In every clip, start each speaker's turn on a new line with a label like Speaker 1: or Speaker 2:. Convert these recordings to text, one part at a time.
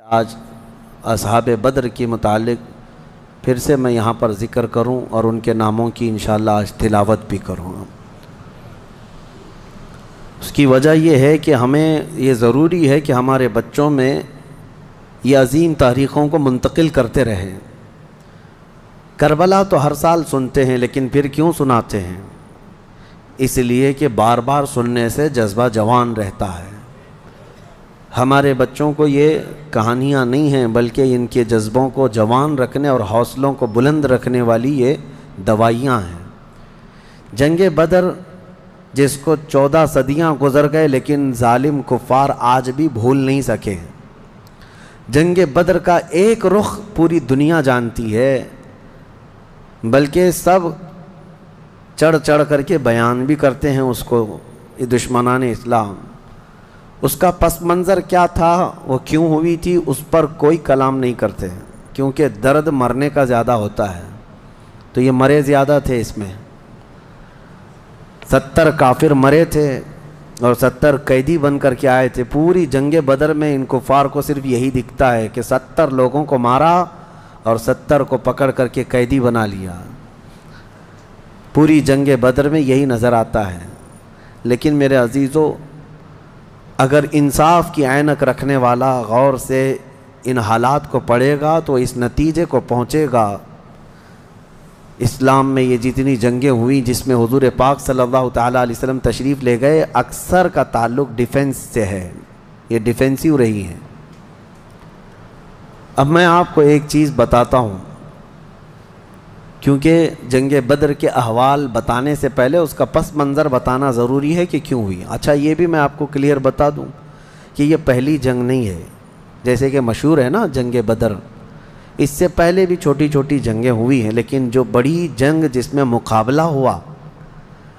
Speaker 1: آج اصحاب بدر کے متعلق پھر سے میں یہاں پر ذکر کروں اور ان کے ناموں کی انشاءاللہ آج تلاوت بھی کروں۔ اس کی وجہ یہ ہے کہ ہمیں یہ ضروری ہے کہ ہمارے بچوں میں یہ عظیم تاریخوں کو منتقل کرتے رہیں۔ کربلا تو ہر سال سنتے ہیں، لیکن پھر کیوں سناتے ہیں؟ اس لیے کہ بار بار سننے سے جذبہ جوان رہتا ہے۔ ہمارے بچوں کو یہ کہانیاں نہیں ہیں، بلکہ ان کے جذبوں کو جوان رکھنے اور حوصلوں کو بلند رکھنے والی یہ دوائیاں ہیں۔ جنگ بدر جس کو 14 صدیاں گزر گئے، لیکن ظالم کفار آج بھی بھول نہیں سکے۔ جنگ بدر کا ایک رخ پوری دنیا جانتی ہے، بلکہ سب چڑھ چڑھ کر کے بیان بھی کرتے ہیں اس کو، یہ دشمنان اسلام۔ اس کا پس منظر کیا تھا، وہ کیوں ہوئی تھی، اس پر کوئی کلام نہیں کرتے، کیونکہ درد مرنے کا زیادہ ہوتا ہے۔ تو یہ مرے زیادہ تھے، اس میں 70 کافر مرے تھے اور 70 قیدی بن کر کے آئے تھے۔ پوری جنگ بدر میں ان کفار کو صرف یہی دکھتا ہے کہ 70 لوگوں کو مارا اور 70 کو پکڑ کر کے قیدی بنا لیا۔ پوری جنگ بدر میں یہی نظر آتا ہے۔ لیکن میرے عزیزو، اگر انصاف کی عینک رکھنے والا غور سے ان حالات کو پڑھے گا تو اس نتیجے کو پہنچے گا، اسلام میں یہ جتنی جنگیں ہوئی جس میں حضور پاک صلی اللہ تعالیٰ علیہ وسلم تشریف لے گئے، اکثر کا تعلق ڈیفنس سے ہے، یہ ڈیفینسیو رہی ہیں۔ اب میں آپ کو ایک چیز بتاتا ہوں، کیونکہ جنگ بدر کے احوال بتانے سے پہلے اس کا پس منظر بتانا ضروری ہے کہ کیوں ہوئی۔ اچھا، یہ بھی میں آپ کو کلیئر بتا دوں کہ یہ پہلی جنگ نہیں ہے۔ جیسے کہ مشہور ہے نا جنگ بدر، اس سے پہلے بھی چھوٹی چھوٹی جنگیں ہوئی ہیں، لیکن جو بڑی جنگ جس میں مقابلہ ہوا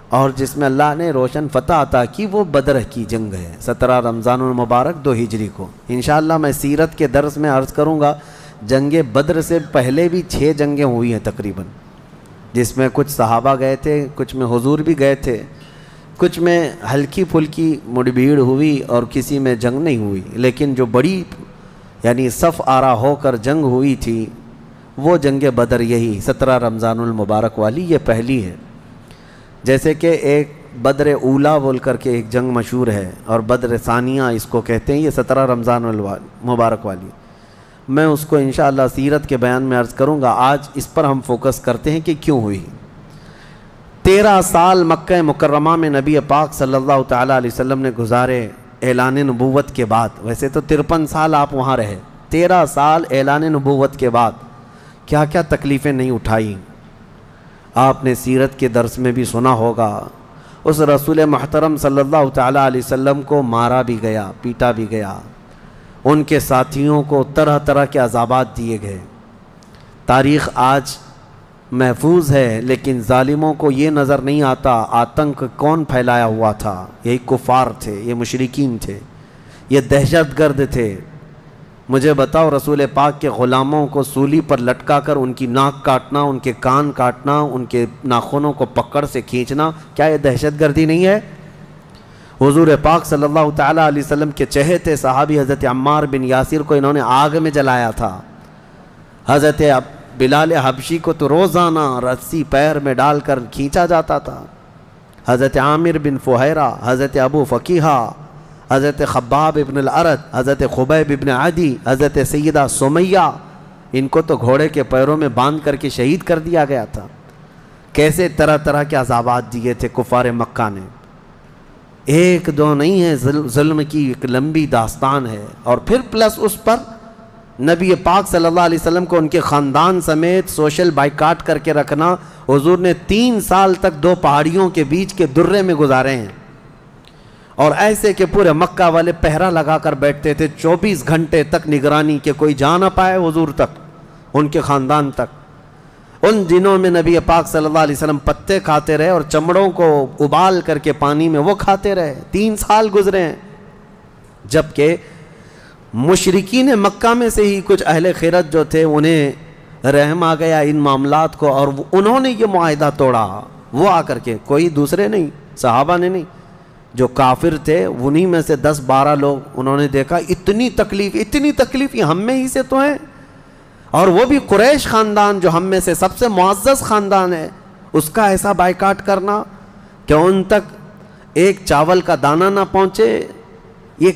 Speaker 1: اور جس میں اللہ نے روشن فتح عطا کی، وہ بدر کی جنگ ہے، 17 رمضان المبارک 2 ہجری کو۔ انشاءاللہ میں سیرت کے درس میں عرض کروں گا، جنگ بدر سے پہلے بھی 6 جنگیں ہوئی ہیں تقریباً، جس میں کچھ صحابہ گئے تھے، کچھ میں حضور بھی گئے تھے، کچھ میں ہلکی پھلکی مڑ بھیڑ ہوئی اور کسی میں جنگ نہیں ہوئی۔ لیکن جو بڑی یعنی صف آرا ہو کر جنگ ہوئی تھی، وہ جنگ بدر یہی 17 رمضان المبارک والی، یہ پہلی ہے۔ جیسے کہ ایک بدر اولا بول کر کے ایک جنگ مشہور ہے، اور بدر ثانیہ اس کو کہتے ہیں، یہ 17 رمضان المبارک والی۔ میں اس کو انشاءاللہ سیرت کے بیان میں عرض کروں گا۔ آج اس پر ہم فوکس کرتے ہیں کہ کیوں ہوئی۔ 13 سال مکہ مکرمہ میں نبی پاک صلی اللہ تعالیٰ علیہ وسلم نے گزارے اعلان نبوت کے بعد۔ ویسے تو 53 سال آپ وہاں رہے، 13 سال اعلان نبوت کے بعد کیا کیا تکلیفیں نہیں اٹھائیں۔ آپ نے سیرت کے درس میں بھی سنا ہوگا، اس رسول محترم صلی اللہ تعالیٰ علیہ وسلم کو مارا بھی گیا، پیٹا بھی گیا، ان کے ساتھیوں کو طرح طرح کے عذابات دیے گئے۔ تاریخ آج محفوظ ہے، لیکن ظالموں کو یہ نظر نہیں آتا آتنک کون پھیلایا ہوا تھا۔ یہی کفار تھے، یہ مشرکین تھے، یہ دہشت گرد تھے۔ مجھے بتاؤ، رسول پاک کے غلاموں کو سولی پر لٹکا کر ان کی ناک کاٹنا، ان کے کان کاٹنا، ان کے ناخنوں کو پکڑ سے کھینچنا، کیا یہ دہشت گردی نہیں ہے؟ حضور پاک صلی اللہ تعالیٰ علیہ وسلم کے چہیتے صحابی حضرت عمار بن یاسر کو انہوں نے آگ میں جلایا تھا۔ حضرت بلال حبشی کو تو روزانہ رسی پیر میں ڈال کر کھینچا جاتا تھا۔ حضرت عامر بن فہیرہ، حضرت ابو فقیہہ، حضرت خباب ابن الارت، حضرت خبیب ابن عدی، حضرت سیدہ سمیہ، ان کو تو گھوڑے کے پیروں میں باندھ کر کے شہید کر دیا گیا تھا۔ کیسے طرح طرح کے عذابات دیے تھے کفار مکہ نے، ایک دو نہیں ہے، ظلم کی ایک لمبی داستان ہے۔ اور پھر پلس اس پر نبی پاک صلی اللہ علیہ وسلم کو ان کے خاندان سمیت سوشل بائیکاٹ کر کے رکھنا۔ حضور نے 3 سال تک 2 پہاڑیوں کے بیچ کے درے میں گزارے ہیں، اور ایسے کہ پورے مکہ والے پہرا لگا کر بیٹھتے تھے 24 گھنٹے تک نگرانی، کہ کوئی جا نہ پائے حضور تک، ان کے خاندان تک۔ ان دنوں میں نبی پاک صلی اللہ علیہ وسلم پتے کھاتے رہے اور چمڑوں کو ابال کر کے پانی میں وہ کھاتے رہے۔ 3 سال گزرے ہیں، جبکہ مشرکین مکہ میں سے ہی کچھ اہل خیرت جو تھے انہیں رحم آ گیا ان معاملات کو، اور انہوں نے یہ معاہدہ توڑا۔ وہ آ کر کے، کوئی دوسرے نہیں، صحابہ نے نہیں، جو کافر تھے انہی میں سے 10-12 لوگ انہوں نے دیکھا اتنی تکلیف یہ ہم میں ہی سے تو ہیں، اور وہ بھی قریش خاندان جو ہم میں سے سب سے معزز خاندان ہے، اس کا ایسا بائیکاٹ کرنا کہ ان تک ایک چاول کا دانہ نہ پہنچے، یہ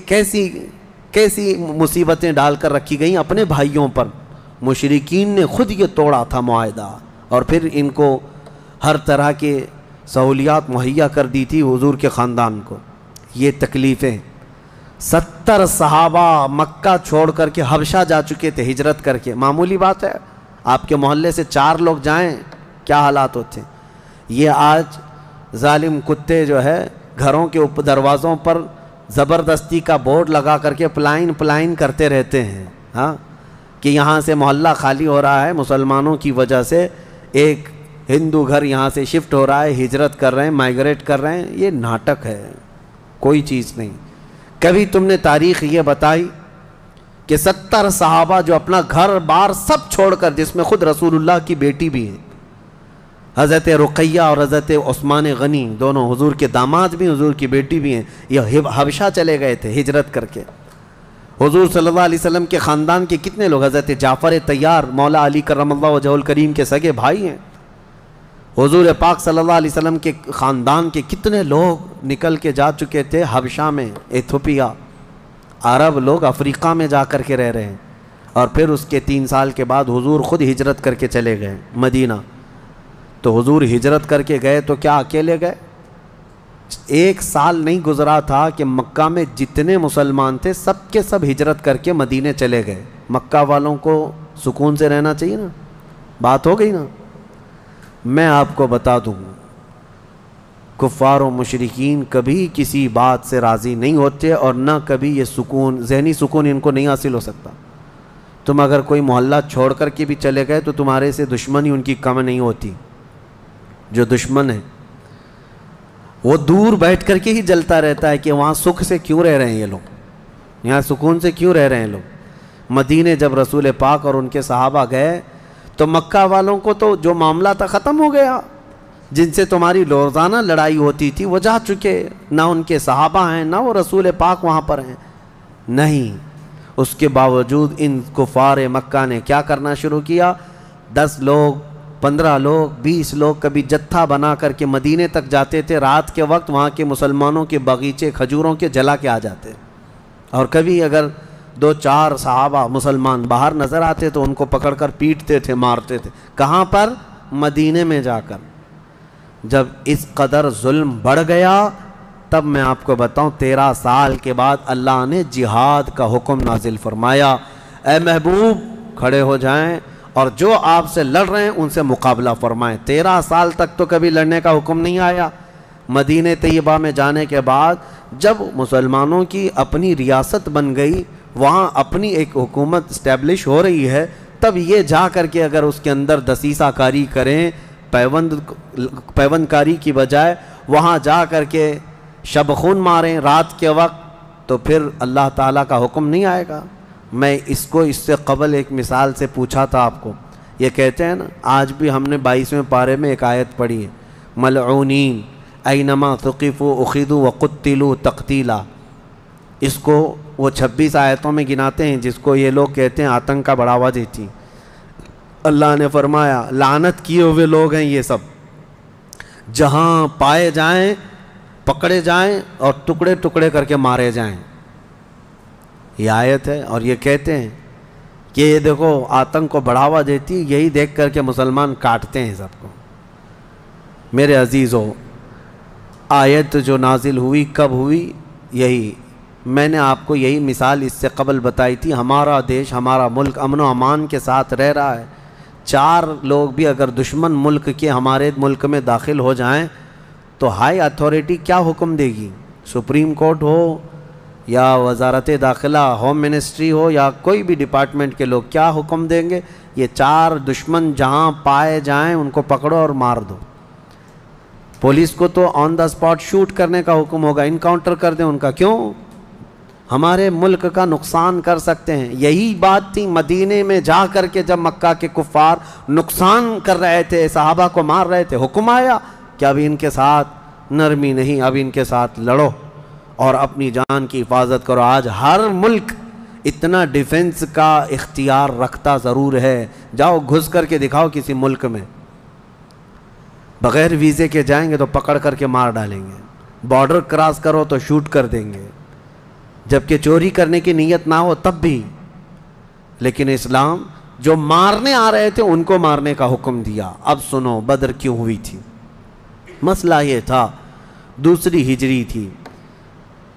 Speaker 1: کیسی مصیبتیں ڈال کر رکھی گئیں اپنے بھائیوں پر۔ مشرکین نے خود یہ توڑا تھا معاہدہ، اور پھر ان کو ہر طرح کے سہولیات مہیا کر دی تھی حضور کے خاندان کو۔ یہ تکلیفیں 70 صحابہ مکہ چھوڑ کر کے حبشہ جا چکے تھے ہجرت کر کے، معمولی بات ہے؟ آپ کے محلے سے 4 لوگ جائیں کیا حالات ہوتے ہیں؟ یہ آج ظالم کتے جو ہے گھروں کے اوپر دروازوں پر زبردستی کا بورڈ لگا کر کے پلائن کرتے رہتے ہیں، ہاں، کہ یہاں سے محلہ خالی ہو رہا ہے مسلمانوں کی وجہ سے، ایک ہندو گھر یہاں سے شفٹ ہو رہا ہے، ہجرت کر رہے ہیں، مائیگریٹ کر رہے ہیں۔ یہ ناٹک ہے، کوئی چیز نہیں۔ کبھی تم نے تاریخ یہ بتائی کہ 70 صحابہ جو اپنا گھر بار سب چھوڑ کر، جس میں خود رسول اللہ کی بیٹی بھی ہے، حضرت رقیہ اور حضرت عثمان غنی، دونوں حضور کے داماد بھی، حضور کی بیٹی بھی ہیں، یہ حبشہ چلے گئے تھے ہجرت کر کے۔ حضور صلی اللہ علیہ وسلم کے خاندان کے کتنے لوگ، حضرت جعفر طیار مولا علی کرم اللہ وجہہ الکریم کے سگے بھائی ہیں۔ حضور پاک صلی اللہ علیہ وسلم کے خاندان کے کتنے لوگ نکل کے جا چکے تھے حبشہ میں، ایتھوپیا، عرب لوگ افریقہ میں جا کر کے رہ رہے ہیں، اور پھر اس کے 3 سال کے بعد حضور خود ہجرت کر کے چلے گئے مدینہ۔ تو حضور ہجرت کر کے گئے تو کیا اکیلے گئے؟ 1 سال نہیں گزرا تھا کہ مکہ میں جتنے مسلمان تھے سب کے سب ہجرت کر کے مدینے چلے گئے۔ مکہ والوں کو سکون سے رہنا چاہیے نا، بات ہو گئی نا۔ میں آپ کو بتا دوں، کفار و مشرکین کبھی کسی بات سے راضی نہیں ہوتے، اور نہ کبھی یہ سکون، ذہنی سکون ان کو نہیں حاصل ہو سکتا۔ تم اگر کوئی محلہ چھوڑ کر کے بھی چلے گئے تو تمہارے سے دشمنی ان کی کم نہیں ہوتی۔ جو دشمن ہے وہ دور بیٹھ کر کے ہی جلتا رہتا ہے کہ وہاں سکھ سے کیوں رہ رہے ہیں یہ لوگ، یہاں سکون سے کیوں رہ رہے ہیں لوگ۔ مدینے جب رسول پاک اور ان کے صحابہ گئے تو مکہ والوں کو تو جو معاملہ تھا ختم ہو گیا، جن سے تمہاری روزانہ لڑائی ہوتی تھی وہ جا چکے، نہ ان کے صحابہ ہیں نہ وہ رسول پاک وہاں پر ہیں، نہیں۔ اس کے باوجود ان کفار مکہ نے کیا کرنا شروع کیا؟ 10 لوگ، 15 لوگ، 20 لوگ کبھی جتھا بنا کر کے مدینے تک جاتے تھے، رات کے وقت وہاں کے مسلمانوں کے باغیچے کھجوروں کے جلا کے آ جاتے، اور کبھی اگر 2-4 صحابہ مسلمان باہر نظر آتے تو ان کو پکڑ کر پیٹتے تھے، مارتے تھے۔ کہاں پر؟ مدینے میں جا کر۔ جب اس قدر ظلم بڑھ گیا تب میں آپ کو بتاؤں 13 سال کے بعد اللہ نے جہاد کا حکم نازل فرمایا، اے محبوب کھڑے ہو جائیں اور جو آپ سے لڑ رہے ہیں ان سے مقابلہ فرمائیں۔ 13 سال تک تو کبھی لڑنے کا حکم نہیں آیا۔ مدینہ طیبہ میں جانے کے بعد جب مسلمانوں کی اپنی ریاست بن گئی، وہاں اپنی ایک حکومت اسٹیبلش ہو رہی ہے، تب یہ جا کر کے اگر اس کے اندر دسیسہ کاری کریں، پیوند کاری کی بجائے وہاں جا کر کے شب خون ماریں رات کے وقت، تو پھر اللہ تعالیٰ کا حکم نہیں آئے گا۔ میں اس سے قبل ایک مثال سے پوچھا تھا آپ کو، یہ کہتے ہیں نا، آج بھی ہم نے 22ویں پارے میں ایک آیت پڑھی ہے، ملعونین اینما ثقفوا اخذوا وقتلوا تقتیلا۔ اس کو وہ 26 آیتوں میں گناتے ہیں جس کو یہ لوگ کہتے ہیں آتنک کا بڑھاوا دیتی۔ اللہ نے فرمایا لعنت کیے ہوئے لوگ ہیں یہ سب، جہاں پائے جائیں پکڑے جائیں اور ٹکڑے ٹکڑے کر کے مارے جائیں۔ یہ آیت ہے، اور یہ کہتے ہیں کہ یہ دیکھو آتنک کو بڑھاوا دیتی، یہی دیکھ کر کے مسلمان کاٹتے ہیں سب کو۔ میرے عزیزو، آیت جو نازل ہوئی کب ہوئی؟ یہی میں نے آپ کو یہی مثال اس سے قبل بتائی تھی۔ ہمارا دیش، ہمارا ملک امن و امان کے ساتھ رہ رہا ہے، 4 لوگ بھی اگر دشمن ملک کے ہمارے ملک میں داخل ہو جائیں تو ہائی اتھارٹی کیا حکم دے گی؟ سپریم کورٹ ہو یا وزارت داخلہ، ہوم منسٹری ہو یا کوئی بھی ڈپارٹمنٹ کے لوگ کیا حکم دیں گے؟ یہ 4 دشمن جہاں پائے جائیں ان کو پکڑو اور مار دو۔ پولیس کو تو آن دا اسپاٹ شوٹ کرنے کا حکم ہوگا، انکاؤنٹر کر دیں ان کا۔ کیوں؟ ہمارے ملک کا نقصان کر سکتے ہیں۔ یہی بات تھی مدینے میں جا کر کے جب مکہ کے کفار نقصان کر رہے تھے، صحابہ کو مار رہے تھے، حکم آیا کہ اب ان کے ساتھ نرمی نہیں، اب ان کے ساتھ لڑو۔ اور اپنی جان کی حفاظت کرو۔ آج ہر ملک اتنا ڈیفنس کا اختیار رکھتا ضرور ہے، جاؤ گھس کر کے دکھاؤ کسی ملک میں، بغیر ویزے کے جائیں گے تو پکڑ کر کے مار ڈالیں گے، بارڈر کراس کرو تو شوٹ کر دیں گے، جبکہ چوری کرنے کی نیت نہ ہو تب بھی۔ لیکن اسلام جو مارنے آ رہے تھے ان کو مارنے کا حکم دیا۔ اب سنو بدر کیوں ہوئی تھی۔ مسئلہ یہ تھا، دوسری ہجری تھی،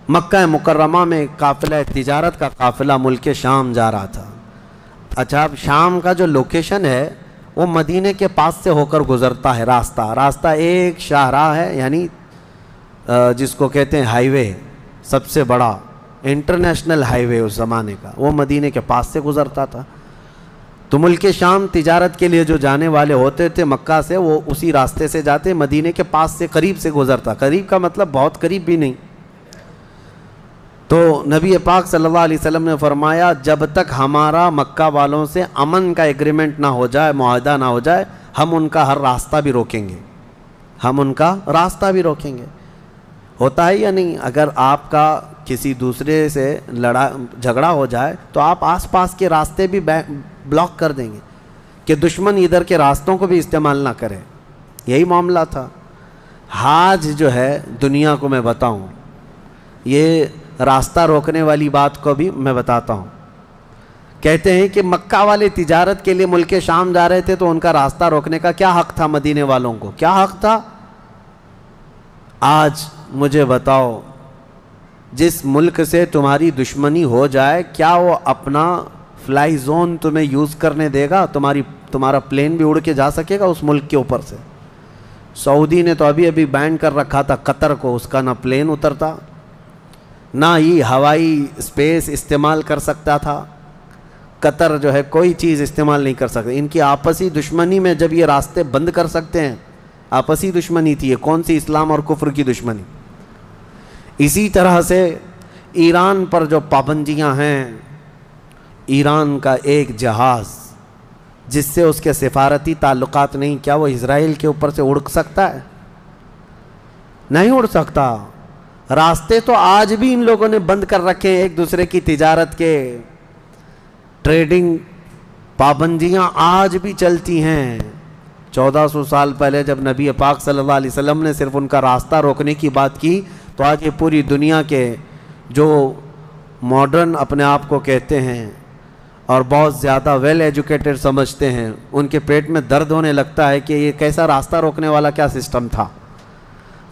Speaker 1: مکہ مکرمہ میں قافلہ تجارت کا قافلہ ملک شام جا رہا تھا۔ اچھا، اب شام کا جو لوکیشن ہے وہ مدینے کے پاس سے ہو کر گزرتا ہے، راستہ ایک شاہراہ ہے، یعنی جس کو کہتے ہیں ہائی وے، سب سے بڑا انٹرنیشنل ہائی وے اس زمانے کا، وہ مدینے کے پاس سے گزرتا تھا۔ تو ملک شام تجارت کے لیے جو جانے والے ہوتے تھے مکہ سے، وہ اسی راستے سے جاتے، مدینے کے پاس سے قریب سے گزرتا، قریب کا مطلب بہت قریب بھی نہیں۔ تو نبی پاک صلی اللہ علیہ وسلم نے فرمایا جب تک ہمارا مکہ والوں سے امن کا ایگریمنٹ نہ ہو جائے، معاہدہ نہ ہو جائے، ہم ان کا ہر راستہ بھی روکیں گے، ہم ان کا راستہ بھی روکیں گے۔ ہوتا ہے یا نہیں؟ اگر آپ کا کسی دوسرے سے جھگڑا ہو جائے تو آپ آس پاس کے راستے بھی بلاک کر دیں گے کہ دشمن ادھر کے راستوں کو بھی استعمال نہ کرے۔ یہی معاملہ تھا۔ حاج جو ہے دنیا کو میں بتاؤں، یہ راستہ روکنے والی بات کو بھی میں بتاتا ہوں۔ کہتے ہیں کہ مکہ والے تجارت کے لیے ملک شام جا رہے تھے تو ان کا راستہ روکنے کا کیا حق تھا؟ مدینے والوں کو کیا حق تھا؟ آج مجھے بتاؤ، جس ملک سے تمہاری دشمنی ہو جائے کیا وہ اپنا فلائی زون تمہیں یوز کرنے دے گا؟ تمہارا پلین بھی اڑ کے جا سکے گا اس ملک کے اوپر سے؟ سعودی نے تو ابھی بین کر رکھا تھا قطر کو، اس کا نہ پلین اترتا نہ ہی ہوائی اسپیس استعمال کر سکتا تھا۔ قطر جو ہے کوئی چیز استعمال نہیں کر سکتے۔ ان کی آپسی دشمنی میں جب یہ راستے بند کر سکتے ہیں، آپسی دشمنی تھی، یہ کون سی اسلام اور کفر کی دشمنی؟ اسی طرح سے ایران پر جو پابندیاں ہیں، ایران کا ایک جہاز جس سے اس کے سفارتی تعلقات نہیں، کیا وہ اسرائیل کے اوپر سے اڑ سکتا ہے؟ نہیں اڑ سکتا۔ راستے تو آج بھی ان لوگوں نے بند کر رکھے ہیں، ایک دوسرے کی تجارت کے، ٹریڈنگ پابندیاں آج بھی چلتی ہیں۔ 1400 سال پہلے جب نبی پاک صلی اللہ علیہ وسلم نے صرف ان کا راستہ روکنے کی بات کی تو آج یہ پوری دنیا کے جو ماڈرن اپنے آپ کو کہتے ہیں اور بہت زیادہ ویل ایجوکیٹڈ سمجھتے ہیں، ان کے پیٹ میں درد ہونے لگتا ہے کہ یہ کیسا راستہ روکنے والا کیا سسٹم تھا۔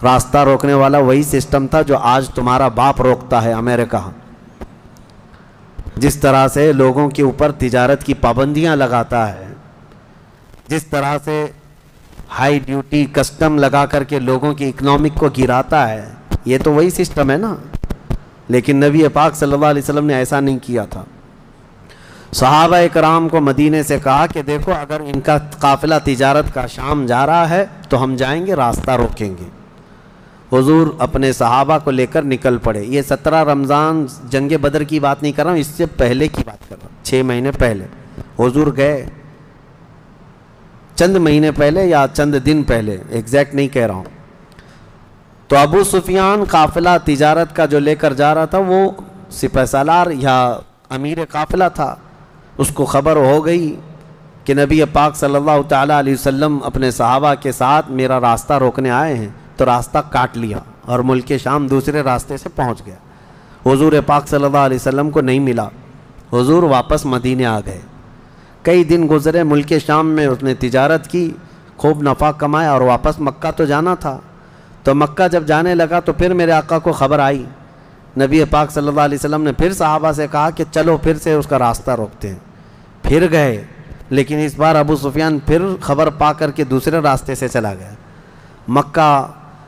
Speaker 1: راستہ روکنے والا وہی سسٹم تھا جو آج تمہارا باپ روکتا ہے امریکہ۔ جس طرح سے لوگوں کے اوپر تجارت کی پابندیاں لگاتا ہے، جس طرح سے ہائی ڈیوٹی کسٹم لگا کر کے لوگوں کی اکنامک کو گراتا ہے، یہ تو وہی سسٹم ہے نا۔ لیکن نبی پاک صلی اللہ علیہ وسلم نے ایسا نہیں کیا تھا۔ صحابہ اکرام کو مدینے سے کہا کہ دیکھو اگر ان کا قافلہ تجارت کا شام جا رہا ہے تو ہم جائیں گے، راستہ روکیں گے۔ حضور اپنے صحابہ کو لے کر نکل پڑے۔ یہ 17 رمضان جنگ بدر کی بات نہیں کر رہا ہوں، اس سے پہلے کی بات کر رہا ہوں، 6 مہینے پہلے حضور گئے، چند مہینے پہلے یا چند دن پہلے، ایگزیکٹ نہیں کہہ رہا ہوں۔ تو ابو سفیان قافلہ تجارت کا جو لے کر جا رہا تھا وہ سپہ سالار یا امیر قافلہ تھا، اس کو خبر ہو گئی کہ نبی پاک صلی اللہ تعالیٰ علیہ وسلم اپنے صحابہ کے ساتھ میرا راستہ روکنے آئے ہیں، تو راستہ کاٹ لیا اور ملک شام دوسرے راستے سے پہنچ گیا۔ حضور پاک صلی اللہ علیہ وسلم کو نہیں ملا، حضور واپس مدینے آ گئے۔ کئی دن گزرے، ملک شام میں اس نے تجارت کی، خوب نفع کمایا اور واپس مکہ تو جانا تھا۔ تو مکہ جب جانے لگا تو پھر میرے آقا کو خبر آئی، نبی پاک صلی اللہ علیہ وسلم نے پھر صحابہ سے کہا کہ چلو پھر سے اس کا راستہ روکتے ہیں۔ پھر گئے، لیکن اس بار ابو سفیان پھر خبر پا کر کے دوسرے راستے سے چلا گیا مکہ۔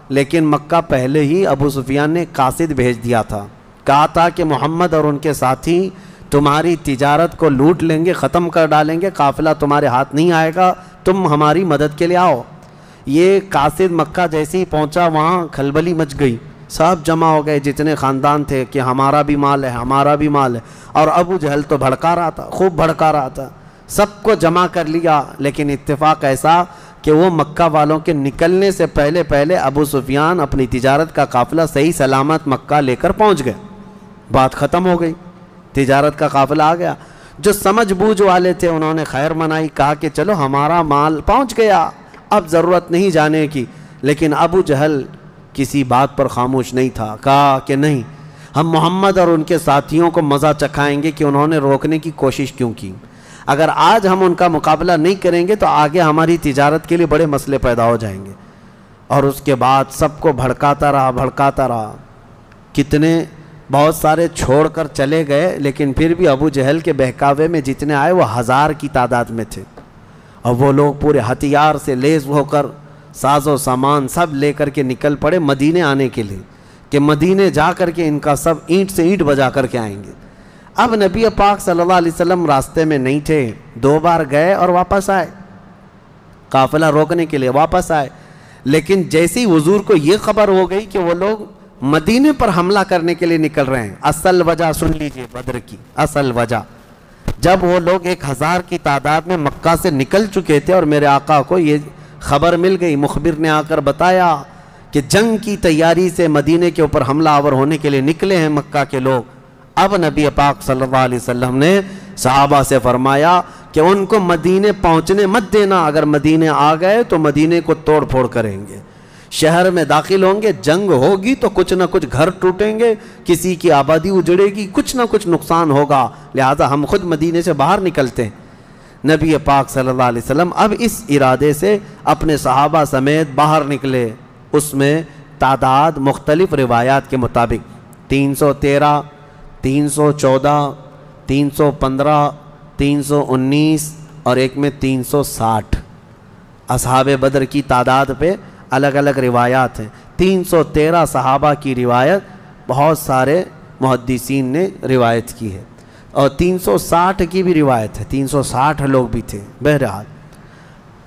Speaker 1: لیکن مکہ پہلے ہی ابو سفیان نے قاصد بھیج دیا تھا، کہا تھا کہ محمد اور ان کے ساتھی تمہاری تجارت کو لوٹ لیں گے، ختم کر ڈالیں گے، قافلہ تمہارے ہاتھ نہیں آئے گا، تم ہماری مدد کے لیے آؤ۔ یہ قاصد مکہ جیسے ہی پہنچا وہاں کھلبلی مچ گئی، سب جمع ہو گئے جتنے خاندان تھے کہ ہمارا بھی مال ہے، ہمارا بھی مال ہے۔ اور ابو جہل تو بھڑکا رہا تھا، خوب بھڑکا رہا تھا، سب کو جمع کر لیا، لیکن اتفاق ایسا کہ کہ وہ مکہ والوں کے نکلنے سے پہلے پہلے ابو سفیان اپنی تجارت کا قافلہ صحیح سلامت مکہ لے کر پہنچ گئے. بات ختم ہو گئی, تجارت کا قافلہ آ گیا. جو سمجھ بوجھ والے تھے انہوں نے خیر منائی, کہا کہ چلو ہمارا مال پہنچ گیا, اب ضرورت نہیں جانے کی. لیکن ابو جہل کسی بات پر خاموش نہیں تھا, کہا کہ نہیں, ہم محمد اور ان کے ساتھیوں کو مزہ چکھائیں گے کہ انہوں نے روکنے کی کوشش کیوں کی. اگر آج ہم ان کا مقابلہ نہیں کریں گے تو آگے ہماری تجارت کے لیے بڑے مسئلے پیدا ہو جائیں گے. اور اس کے بعد سب کو بھڑکاتا رہا. کتنے بہت سارے چھوڑ کر چلے گئے, لیکن پھر بھی ابو جہل کے بہکاوے میں جتنے آئے وہ 1000 کی تعداد میں تھے. اور وہ لوگ پورے ہتھیار سے لیس ہو کر ساز و سامان سب لے کر کے نکل پڑے مدینے آنے کے لیے, کہ مدینے جا کر کے ان کا سب اینٹ سے اینٹ بجا کر کے آئیں گے. اب نبی پاک صلی اللہ علیہ وسلم راستے میں نہیں تھے, 2 بار گئے اور واپس آئے, قافلہ روکنے کے لیے واپس آئے. لیکن جیسی حضور کو یہ خبر ہو گئی کہ وہ لوگ مدینے پر حملہ کرنے کے لیے نکل رہے ہیں, اصل وجہ سن لیجئے بدر کی اصل وجہ. جب وہ لوگ 1000 کی تعداد میں مکہ سے نکل چکے تھے اور میرے آقا کو یہ خبر مل گئی, مخبر نے آ کر بتایا کہ جنگ کی تیاری سے مدینے کے اوپر حملہ آور ہونے کے لیے نکلے ہیں مکہ کے لوگ. اب نبی پاک صلی اللہ علیہ وسلم نے صحابہ سے فرمایا کہ ان کو مدینے پہنچنے مت دینا, اگر مدینے آ گئے تو مدینے کو توڑ پھوڑ کریں گے, شہر میں داخل ہوں گے, جنگ ہوگی تو کچھ نہ کچھ گھر ٹوٹیں گے, کسی کی آبادی اجڑے گی, کچھ نہ کچھ نقصان ہوگا, لہذا ہم خود مدینے سے باہر نکلتے ہیں. نبی پاک صلی اللہ علیہ وسلم اب اس ارادے سے اپنے صحابہ سمیت باہر نکلے. اس میں تعداد مختلف روایات کے مطابق 313, 314, 315, 319 اور ایک میں 360 اصحاب بدر کی تعداد پہ الگ الگ روایات ہیں. 313 صحابہ کی روایت بہت سارے محدثین نے روایت کی ہے, اور 360 کی بھی روایت ہے, 360 لوگ بھی تھے. بہرحال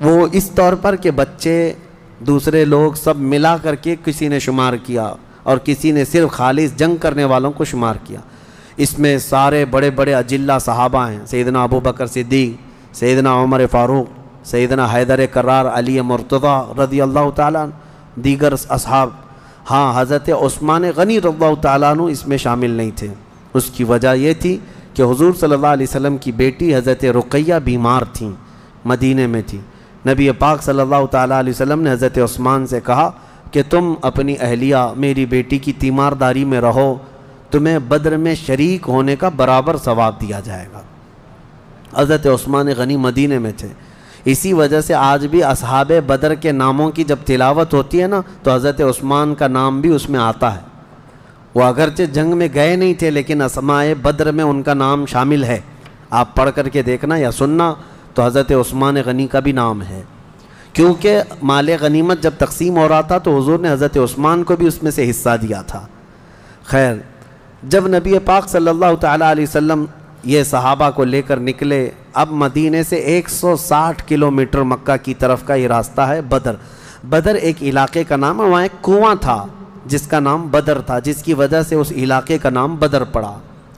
Speaker 1: وہ اس طور پر کہ بچے دوسرے لوگ سب ملا کر کے کسی نے شمار کیا اور کسی نے صرف خالص جنگ کرنے والوں کو شمار کیا. اس میں سارے بڑے بڑے اجلہ صحابہ ہیں, سیدنا ابو بکر صدیق, سیدنا عمر فاروق, سیدنا حیدر کرار, علی مرتضیٰ رضی اللہ تعالیٰ, دیگر اصحاب. ہاں, حضرت عثمان غنی رضی اللہ تعالیٰ عنہ اس میں شامل نہیں تھے. اس کی وجہ یہ تھی کہ حضور صلی اللہ علیہ وسلم کی بیٹی حضرت رقیہ بیمار تھیں, مدینے میں تھی. نبی پاک صلی اللہ تعالیٰ علیہ وسلم نے حضرت عثمان سے کہا کہ تم اپنی اہلیہ میری بیٹی کی تیمارداری میں رہو, تمہیں بدر میں شریک ہونے کا برابر ثواب دیا جائے گا. حضرت عثمان غنی مدینے میں تھے. اسی وجہ سے آج بھی اصحاب بدر کے ناموں کی جب تلاوت ہوتی ہے نا تو حضرت عثمان کا نام بھی اس میں آتا ہے. وہ اگرچہ جنگ میں گئے نہیں تھے لیکن اسماء بدر میں ان کا نام شامل ہے. آپ پڑھ کر کے دیکھنا یا سننا تو حضرت عثمان غنی کا بھی نام ہے, کیونکہ مال غنیمت جب تقسیم ہو رہا تھا تو حضور نے حضرت عثمان کو بھی اس میں سے حصہ دیا تھا. خیر, جب نبی پاک صلی اللہ تعالیٰ علیہ وسلم یہ صحابہ کو لے کر نکلے, اب مدینے سے 160 کلومیٹر مکہ کی طرف کا یہ راستہ ہے بدر. بدر ایک علاقے کا نام ہے, وہاں ایک کنواں تھا جس کا نام بدر تھا, جس کی وجہ سے اس علاقے کا نام بدر پڑا.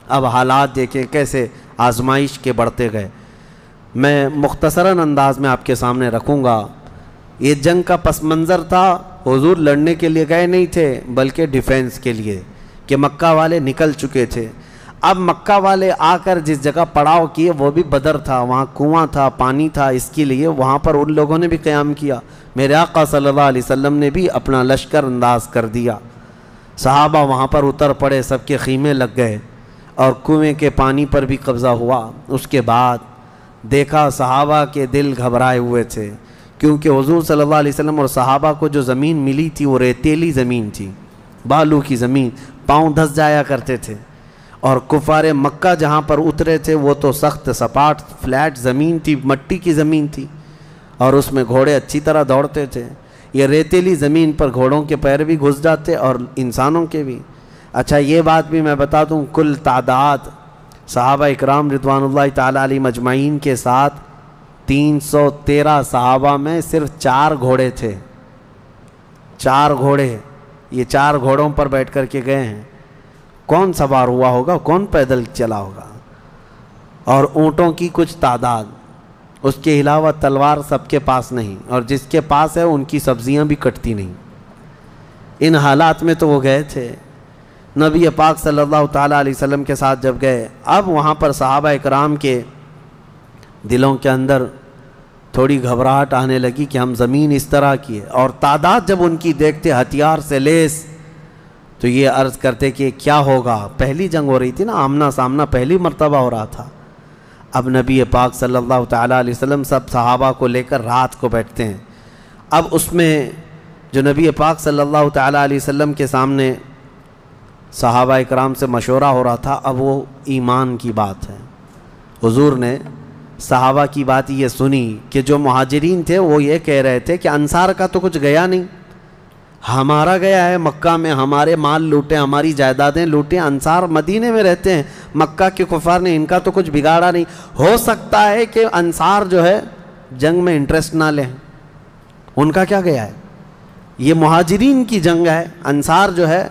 Speaker 1: اب حالات دیکھیں کیسے آزمائش کے بڑھتے گئے. میں مختصراً انداز میں آپ کے سامنے رکھوں گا. یہ جنگ کا پس منظر تھا, حضور لڑنے کے لیے گئے نہیں تھے بلکہ ڈیفینس کے لیے, کہ مکہ والے نکل چکے تھے. اب مکہ والے آ کر جس جگہ پڑاؤ کیے وہ بھی بدر تھا, وہاں کنواں تھا, پانی تھا, اس کے لیے وہاں پر ان لوگوں نے بھی قیام کیا. میرے آقا صلی اللہ علیہ وسلم نے بھی اپنا لشکر انداز کر دیا. صحابہ وہاں پر اتر پڑے, سب کے خیمے لگ گئے اور کنویں کے پانی پر بھی قبضہ ہوا. اس کے بعد دیکھا صحابہ کے دل گھبرائے ہوئے تھے, کیونکہ حضور صلی اللہ علیہ وسلم اور صحابہ کو جو زمین ملی تھی وہ ریتیلی زمین تھی, بالو کی زمین, پاؤں دھس جایا کرتے تھے. اور کفار مکہ جہاں پر اترے تھے وہ تو سخت سپاٹ فلیٹ زمین تھی, مٹی کی زمین تھی, اور اس میں گھوڑے اچھی طرح دوڑتے تھے. یہ ریتیلی زمین پر گھوڑوں کے پیر بھی گھس جاتے اور انسانوں کے بھی. اچھا, یہ بات بھی میں بتا دوں, کل تعداد صحابہ اکرام رضوان اللہ تعالیٰ علیہ مجمعین کے ساتھ 313 صحابہ میں صرف 4 گھوڑے تھے. 4 گھوڑے, یہ 4 گھوڑوں پر بیٹھ کر کے گئے ہیں. کون سوار ہوا ہوگا, کون پیدل چلا ہوگا. اور اونٹوں کی کچھ تعداد, اس کے علاوہ تلوار سب کے پاس نہیں، اور جس کے پاس ہے ان کی سبزیاں بھی کٹتی نہیں۔ ان حالات میں تو وہ گئے تھے، نبی پاک صلی اللہ تعالیٰ علیہ وسلم کے ساتھ جب گئے، اب وہاں پر صحابہ اکرام کے دلوں کے اندر تھوڑی گھبراہٹ آنے لگی کہ ہم زمین اس طرح کی ہے، اور تعداد جب ان کی دیکھتے ہتھیار سے لیس، تو یہ عرض کرتے کہ کیا ہوگا۔ پہلی جنگ ہو رہی تھی نا، آمنا سامنا پہلی مرتبہ ہو رہا تھا۔ اب نبی پاک صلی اللہ تعالیٰ علیہ وسلم سب صحابہ کو لے کر رات کو بیٹھتے ہیں۔ اب اس میں جو نبی پاک صلی اللہ تعالیٰ علیہ وسلم کے سامنے صحابہ اکرام سے مشورہ ہو رہا تھا، اب وہ ایمان کی بات ہے۔ حضور نے صحابہ کی بات یہ سنی کہ جو مہاجرین تھے وہ یہ کہہ رہے تھے کہ انصار کا تو کچھ گیا نہیں، ہمارا گیا ہے، مکہ میں ہمارے مال لوٹے، ہماری جائیدادیں لوٹیں، انصار مدینے میں رہتے ہیں، مکہ کے کفار نے ان کا تو کچھ بگاڑا نہیں۔ ہو سکتا ہے کہ انصار جو ہے جنگ میں انٹرسٹ نہ لیں، ان کا کیا گیا ہے، یہ مہاجرین کی جنگ ہے، انصار جو ہے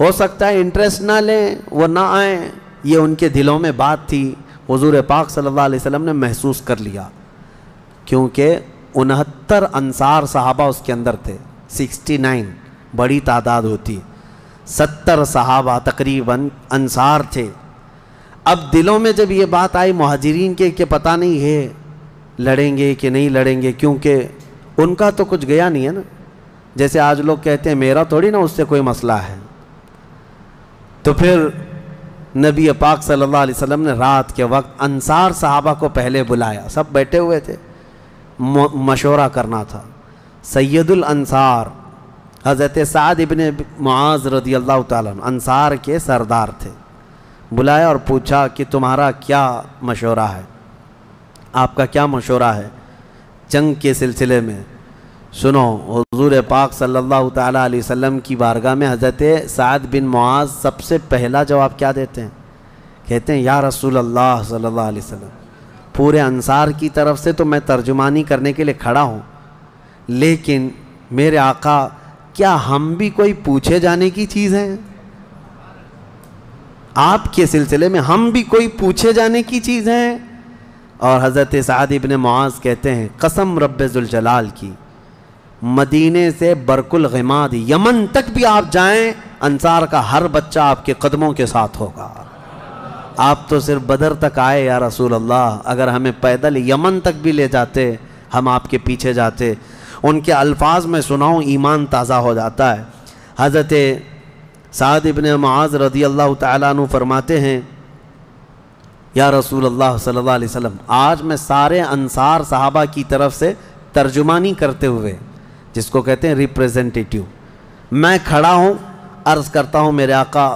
Speaker 1: ہو سکتا ہے انٹرسٹ نہ لیں، وہ نہ آئیں، یہ ان کے دلوں میں بات تھی۔ حضور پاک صلی اللہ علیہ وسلم نے محسوس کر لیا، کیونکہ 69 انصار صحابہ اس کے اندر تھے، 69 بڑی تعداد ہوتی، 70 صحابہ تقریباً انصار تھے۔ اب دلوں میں جب یہ بات آئی مہاجرین کے کہ پتہ نہیں ہے لڑیں گے کہ نہیں لڑیں گے، کیونکہ ان کا تو کچھ گیا نہیں ہے نا، جیسے آج لوگ کہتے ہیں میرا تھوڑی نا اس سے کوئی مسئلہ ہے۔ تو پھر نبی پاک صلی اللہ علیہ وسلم نے رات کے وقت انصار صحابہ کو پہلے بلایا، سب بیٹھے ہوئے تھے، مشورہ کرنا تھا۔ سید الانصار حضرت سعد ابن معاذ رضی اللہ تعالیٰ عنہ انصار کے سردار تھے، بلایا اور پوچھا کہ تمہارا کیا مشورہ ہے، آپ کا کیا مشورہ ہے جنگ کے سلسلے میں۔ سنو، حضور پاک صلی اللہ تعالیٰ علیہ وسلم کی بارگاہ میں حضرت سعد بن معاذ سب سے پہلا جواب کیا دیتے ہیں؟ کہتے ہیں یا رسول اللہ صلی اللہ علیہ وسلم، پورے انصار کی طرف سے تو میں ترجمانی کرنے کے لیے کھڑا ہوں، لیکن میرے آقا کیا ہم بھی کوئی پوچھے جانے کی چیز ہیں؟ آپ کے سلسلے میں ہم بھی کوئی پوچھے جانے کی چیز ہیں؟ اور حضرت سعد ابن معاذ کہتے ہیں قسم رب ذوالجلال کی، مدینے سے برق الغماد یمن تک بھی آپ جائیں، انصار کا ہر بچہ آپ کے قدموں کے ساتھ ہوگا۔ آپ تو صرف بدر تک آئے یا رسول اللہ، اگر ہمیں پیدل یمن تک بھی لے جاتے ہم آپ کے پیچھے جاتے۔ ان کے الفاظ میں سناؤں، ایمان تازہ ہو جاتا ہے۔ حضرت سعد ابن معاذ رضی اللہ تعالیٰ عنہ فرماتے ہیں یا رسول اللہ صلی اللہ علیہ وسلم، آج میں سارے انصار صحابہ کی طرف سے ترجمانی کرتے ہوئے، جس کو کہتے ہیں ریپریزنٹیٹیو، میں کھڑا ہوں، عرض کرتا ہوں میرے آقا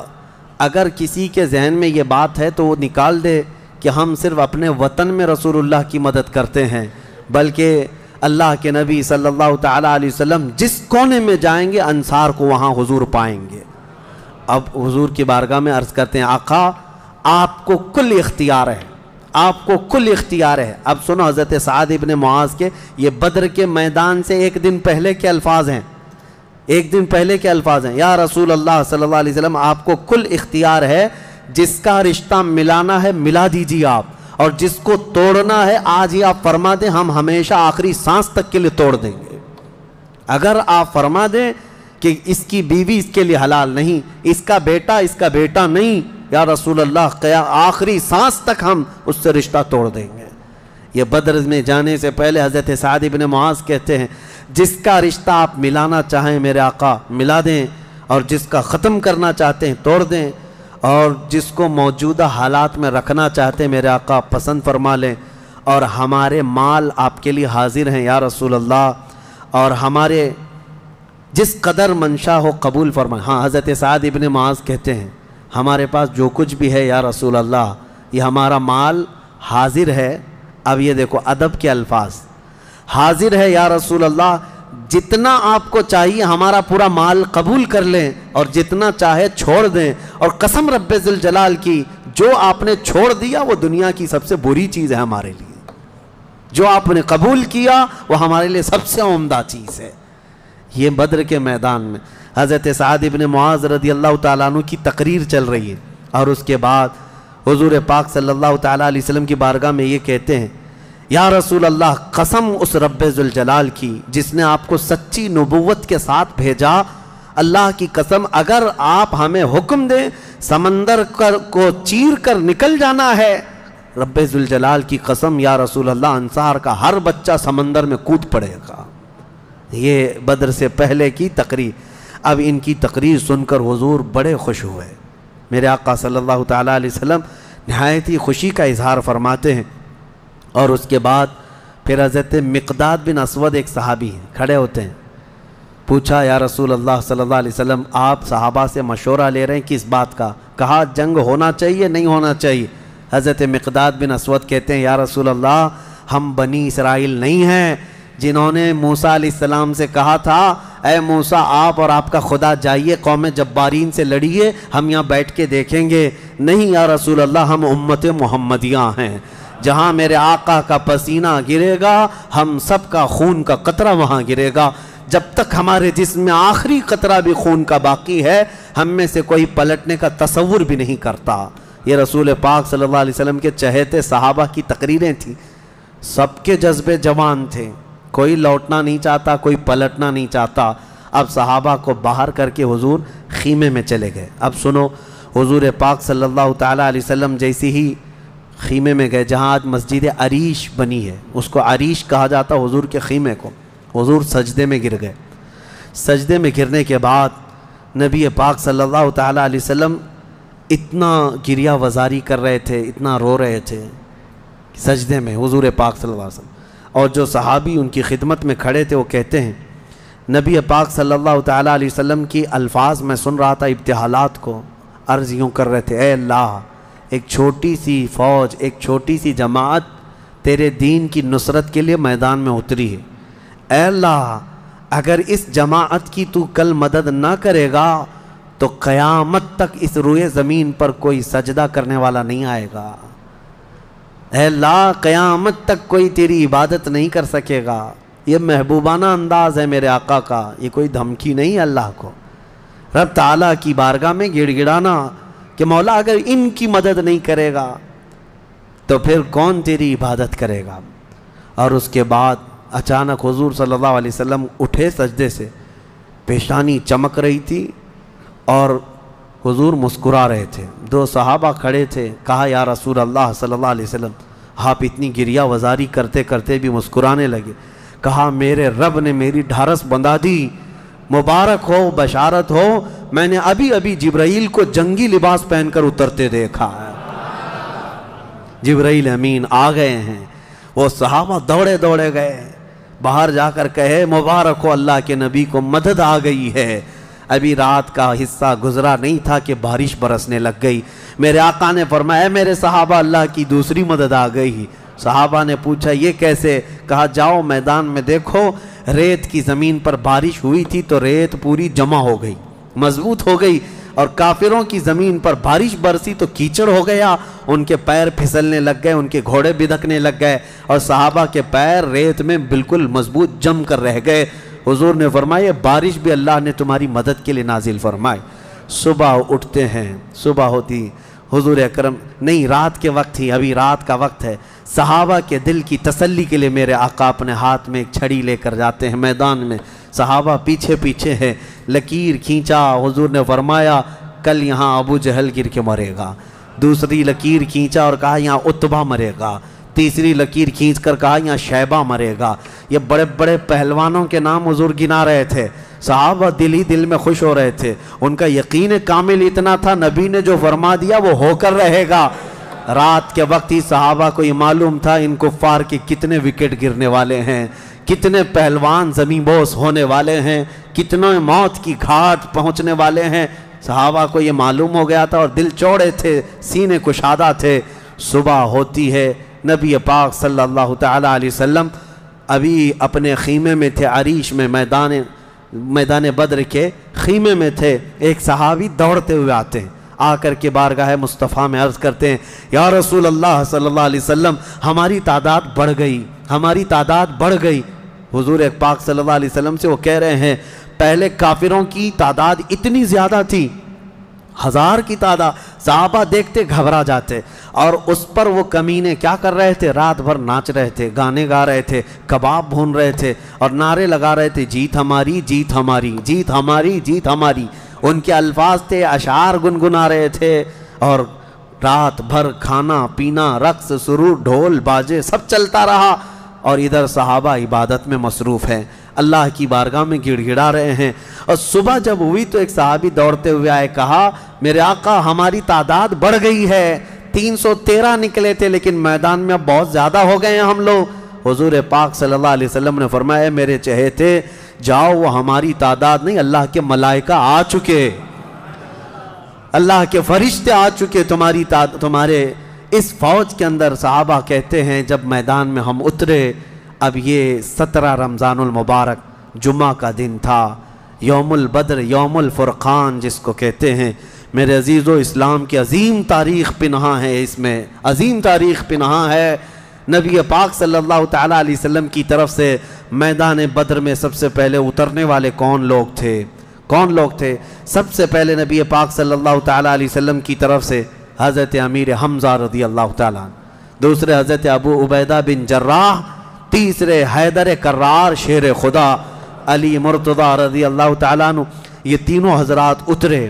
Speaker 1: اگر کسی کے ذہن میں یہ بات ہے تو وہ نکال دے کہ ہم صرف اپنے وطن میں رسول اللہ کی مدد کرتے ہیں، بلکہ اللہ کے نبی صلی اللہ تعالیٰ علیہ وسلم جس کونے میں جائیں گے انصار کو وہاں حضور پائیں گے۔ اب حضور کی بارگاہ میں عرض کرتے ہیں آقا آپ کو کل اختیار ہے، آپ کو کل اختیار ہے۔ اب سنو حضرت سعد ابن معاذ کے یہ بدر کے میدان سے ایک دن پہلے کے الفاظ ہیں، ایک دن پہلے کے الفاظ ہیں، یا رسول اللہ صلی اللہ علیہ وسلم آپ کو کل اختیار ہے، جس کا رشتہ ملانا ہے ملا دیجیے آپ، اور جس کو توڑنا ہے آج ہی آپ فرما دیں، ہم ہمیشہ آخری سانس تک کے لیے توڑ دیں گے۔ اگر آپ فرما دیں کہ اس کی بیوی اس کے لیے حلال نہیں، اس کا بیٹا نہیں، یا رسول اللہ آخری سانس تک ہم اس سے رشتہ توڑ دیں گے۔ یہ بدر میں جانے سے پہلے حضرت سعد ابن معاذ کہتے ہیں جس کا رشتہ آپ ملانا چاہیں میرے آقا ملا دیں، اور جس کا ختم کرنا چاہتے ہیں توڑ دیں، اور جس کو موجودہ حالات میں رکھنا چاہتے ہیں میرے آقا پسند فرما لیں، اور ہمارے مال آپ کے لیے حاضر ہیں یا رسول اللہ، اور ہمارے جس قدر منشا ہو قبول فرمائیں۔ ہاں حضرت سعد ابن معاذ کہتے ہیں ہمارے پاس جو کچھ بھی ہے یا رسول اللہ یہ ہمارا مال حاضر ہے۔ اب یہ دیکھو ادب کے الفاظ، حاضر ہے یا رسول اللہ، جتنا آپ کو چاہیے ہمارا پورا مال قبول کر لیں اور جتنا چاہے چھوڑ دیں، اور قسم رب ذوالجلال کی جو آپ نے چھوڑ دیا وہ دنیا کی سب سے بری چیز ہے ہمارے لیے، جو آپ نے قبول کیا وہ ہمارے لیے سب سے عمدہ چیز ہے۔ یہ بدر کے میدان میں حضرت سعد ابن معاذ رضی اللہ تعالیٰ عنہ کی تقریر چل رہی ہے، اور اس کے بعد حضور پاک صلی اللہ تعالیٰ علیہ وسلم کی بارگاہ میں یہ کہتے ہیں یا رسول اللہ قسم اس رب ذوالجلال کی جس نے آپ کو سچی نبوت کے ساتھ بھیجا، اللہ کی قسم اگر آپ ہمیں حکم دیں سمندر کو چیر کر نکل جانا ہے، رب ذوالجلال کی قسم یا رسول اللہ انصار کا ہر بچہ سمندر میں کود پڑے گا۔ یہ بدر سے پہلے کی تقریر۔ اب ان کی تقریر سن کر حضور بڑے خوش ہوئے۔ میرے آقا صلی اللہ تعالیٰ علیہ وسلم نہایت ہی خوشی کا اظہار فرماتے ہیں، اور اس کے بعد پھر حضرت مقداد بن اسود ایک صحابی ہیں، کھڑے ہوتے ہیں، پوچھا یا رسول اللہ صلی اللہ علیہ وسلم آپ صحابہ سے مشورہ لے رہے ہیں کس بات کا؟ کہا جنگ ہونا چاہیے نہیں ہونا چاہیے؟ حضرت مقداد بن اسود کہتے ہیں یا رسول اللہ ہم بنی اسرائیل نہیں ہیں جنہوں نے موسیٰ علیہ السلام سے کہا تھا اے موسیٰ آپ اور آپ کا خدا جائیے قوم جبارین سے لڑیے، ہم یہاں بیٹھ کے دیکھیں گے۔ نہیں یا رسول اللہ ہم امت محمدیہ ہیں، جہاں میرے آقا کا پسینہ گرے گا ہم سب کا خون کا قطرہ وہاں گرے گا، جب تک ہمارے جسم میں آخری قطرہ بھی خون کا باقی ہے ہم میں سے کوئی پلٹنے کا تصور بھی نہیں کرتا۔ یہ رسول پاک صلی اللہ علیہ وسلم کے چہیتے صحابہ کی تقریریں تھیں، سب کے جذبے جوان تھے، کوئی لوٹنا نہیں چاہتا، کوئی پلٹنا نہیں چاہتا۔ اب صحابہ کو باہر کر کے حضور خیمے میں چلے گئے۔ اب سنو، حضور پاک صلی اللہ تعالیٰ علیہ وسلم جیسی ہی خیمے میں گئے جہاں آج مسجد عریش بنی ہے، اس کو عریش کہا جاتا حضور کے خیمے کو۔ حضور سجدے میں گر گئے۔ سجدے میں گرنے کے بعد نبی پاک صلی اللہ تعالیٰ علیہ وسلم اتنا گریہ وزاری کر رہے تھے، اتنا رو رہے تھے سجدے میں حضور پاک صلی اللہ علیہ وسلم، اور جو صحابی ان کی خدمت میں کھڑے تھے وہ کہتے ہیں نبی پاک صلی اللہ تعالیٰ علیہ وسلم کی الفاظ میں سن رہا تھا ابتحالات کو، عرض یوں کر رہے تھے اے اللہ ایک چھوٹی سی فوج، ایک چھوٹی سی جماعت تیرے دین کی نصرت کے لیے میدان میں اتری ہے، اے اللہ اگر اس جماعت کی تو کل مدد نہ کرے گا تو قیامت تک اس روئے زمین پر کوئی سجدہ کرنے والا نہیں آئے گا، اے اللہ قیامت تک کوئی تیری عبادت نہیں کر سکے گا۔ یہ محبوبانہ انداز ہے میرے آقا کا، یہ کوئی دھمکی نہیں ہے اللہ کو، رب تعالیٰ کی بارگاہ میں گڑ گڑانا کہ مولا اگر ان کی مدد نہیں کرے گا تو پھر کون تیری عبادت کرے گا۔ اور اس کے بعد اچانک حضور صلی اللہ علیہ وسلم اٹھے سجدے سے، پیشانی چمک رہی تھی اور حضور مسکرا رہے تھے۔ دو صحابہ کھڑے تھے، کہا یا رسول اللہ صلی اللہ علیہ وسلم آپ اتنی گریہ وزاری کرتے کرتے بھی مسکرانے لگے۔ کہا میرے رب نے میری ڈھارس بندھا دی، مبارک ہو، بشارت ہو، میں نے ابھی ابھی جبرائیل کو جنگی لباس پہن کر اترتے دیکھا ہے، جبرائیل امین آ گئے ہیں۔ وہ صحابہ دوڑے دوڑے گئے، باہر جا کر کہے مبارک ہو اللہ کے نبی کو مدد آ گئی ہے۔ ابھی رات کا حصہ گزرا نہیں تھا کہ بارش برسنے لگ گئی۔ میرے آقا نے فرمایا میرے صحابہ اللہ کی دوسری مدد آ گئی۔ صحابہ نے پوچھا یہ کیسے؟ کہا جاؤ میدان میں دیکھو، ریت کی زمین پر بارش ہوئی تھی تو ریت پوری جمع ہو گئی، مضبوط ہو گئی، اور کافروں کی زمین پر بارش برسی تو کیچڑ ہو گیا، ان کے پیر پھسلنے لگ گئے، ان کے گھوڑے بدکنے لگ گئے، اور صحابہ کے پیر ریت میں بالکل مضبوط جم کر رہ گئے۔ حضور نے فرمایا بارش بھی اللہ نے تمہاری مدد کے لیے نازل فرمائی۔ صبح اٹھتے ہیں، صبح ہوتی، حضور اکرم نہیں رات کے وقت ہی، ابھی رات کا وقت ہے، صحابہ کے دل کی تسلی کے لیے میرے آقا اپنے ہاتھ میں ایک چھڑی لے کر جاتے ہیں میدان میں، صحابہ پیچھے پیچھے ہیں، لکیر کھینچا، حضور نے فرمایا کل یہاں ابو جہل گر کے مرے گا، دوسری لکیر کھینچا اور کہا یہاں عتبہ مرے گا، تیسری لکیر کھینچ کر کہا یہاں شیبہ مرے گا۔ یہ بڑے بڑے پہلوانوں کے نام حضور گنا رہے تھے، صحابہ دل ہی دل میں خوش ہو رہے تھے، ان کا یقین کامل اتنا تھا نبی نے جو فرما دیا وہ ہو کر رہے گا۔ رات کے وقت ہی صحابہ کو یہ معلوم تھا ان کفار کے کتنے وکٹ گرنے والے ہیں، کتنے پہلوان زمین بوس ہونے والے ہیں، کتنے موت کی گھاٹ پہنچنے والے ہیں، صحابہ کو یہ معلوم ہو گیا تھا اور دل چوڑے تھے، سینے کشادہ تھے۔ صبح ہوتی ہے، نبی پاک صلی اللہ تعالیٰ علیہ وسلم ابھی اپنے خیمے میں تھے، عریش میں، میدان بدر کے خیمے میں تھے۔ ایک صحابی دوڑتے ہوئے آتے ہیں، آ کر کے بارگاہ مصطفیٰ میں عرض کرتے ہیں یا رسول اللہ صلی اللہ علیہ وسلم ہماری تعداد بڑھ گئی، ہماری تعداد بڑھ گئی۔ حضور پاک صلی اللہ علیہ وسلم سے وہ کہہ رہے ہیں پہلے کافروں کی تعداد اتنی زیادہ تھی، 1000 کی تعداد، صحابہ دیکھتے گھبرا جاتے، اور اس پر وہ کمینے کیا کر رہے تھے؟ رات بھر ناچ رہے تھے، گانے گا رہے تھے، کباب بھون رہے تھے اور نعرے لگا رہے تھے، جیت ہماری، جیت ہماری، جیت ہماری، جیت ہماری۔ ان کے الفاظ تھے، اشعار گنگنا رہے تھے، اور رات بھر کھانا پینا، رقص سرور، ڈھول باجے سب چلتا رہا، اور ادھر صحابہ عبادت میں مصروف ہیں، اللہ کی بارگاہ میں گڑ گڑا رہے ہیں۔ اور صبح جب ہوئی تو ایک صحابی دوڑتے ہوئے آئے، کہا میرے آقا ہماری تعداد بڑھ گئی ہے، 313 نکلے تھے لیکن میدان میں اب بہت زیادہ ہو گئے ہیں ہم لوگ۔ حضور پاک صلی اللہ علیہ وسلم نے فرمایا میرے چہیتے جاؤ، وہ ہماری تعداد نہیں، اللہ کے ملائکہ آ چکے، اللہ کے فرشتے آ چکے تمہارے اس فوج کے اندر۔ صحابہ کہتے ہیں جب میدان میں ہم اترے، اب یہ 17 رمضان المبارک جمعہ کا دن تھا، یوم البدر، یوم الفرقان جس کو کہتے ہیں۔ میرے عزیزو، اسلام کی عظیم تاریخ پنہاں ہے، اس میں عظیم تاریخ پنہاں ہے۔ نبی پاک صلی اللہ تعالیٰ علیہ وسلم کی طرف سے میدان بدر میں سب سے پہلے اترنے والے کون لوگ تھے؟ کون لوگ تھے؟ سب سے پہلے نبی پاک صلی اللہ تعالیٰ علیہ وسلم کی طرف سے حضرت امیر حمزہ رضی اللہ تعالیٰ عنہ، دوسرے حضرت ابو عبیدہ بن جراح، تیسرے حیدر کرار شیر خدا علی مرتضی رضی اللہ تعالیٰ عنہ۔ یہ تینوں حضرات اترے،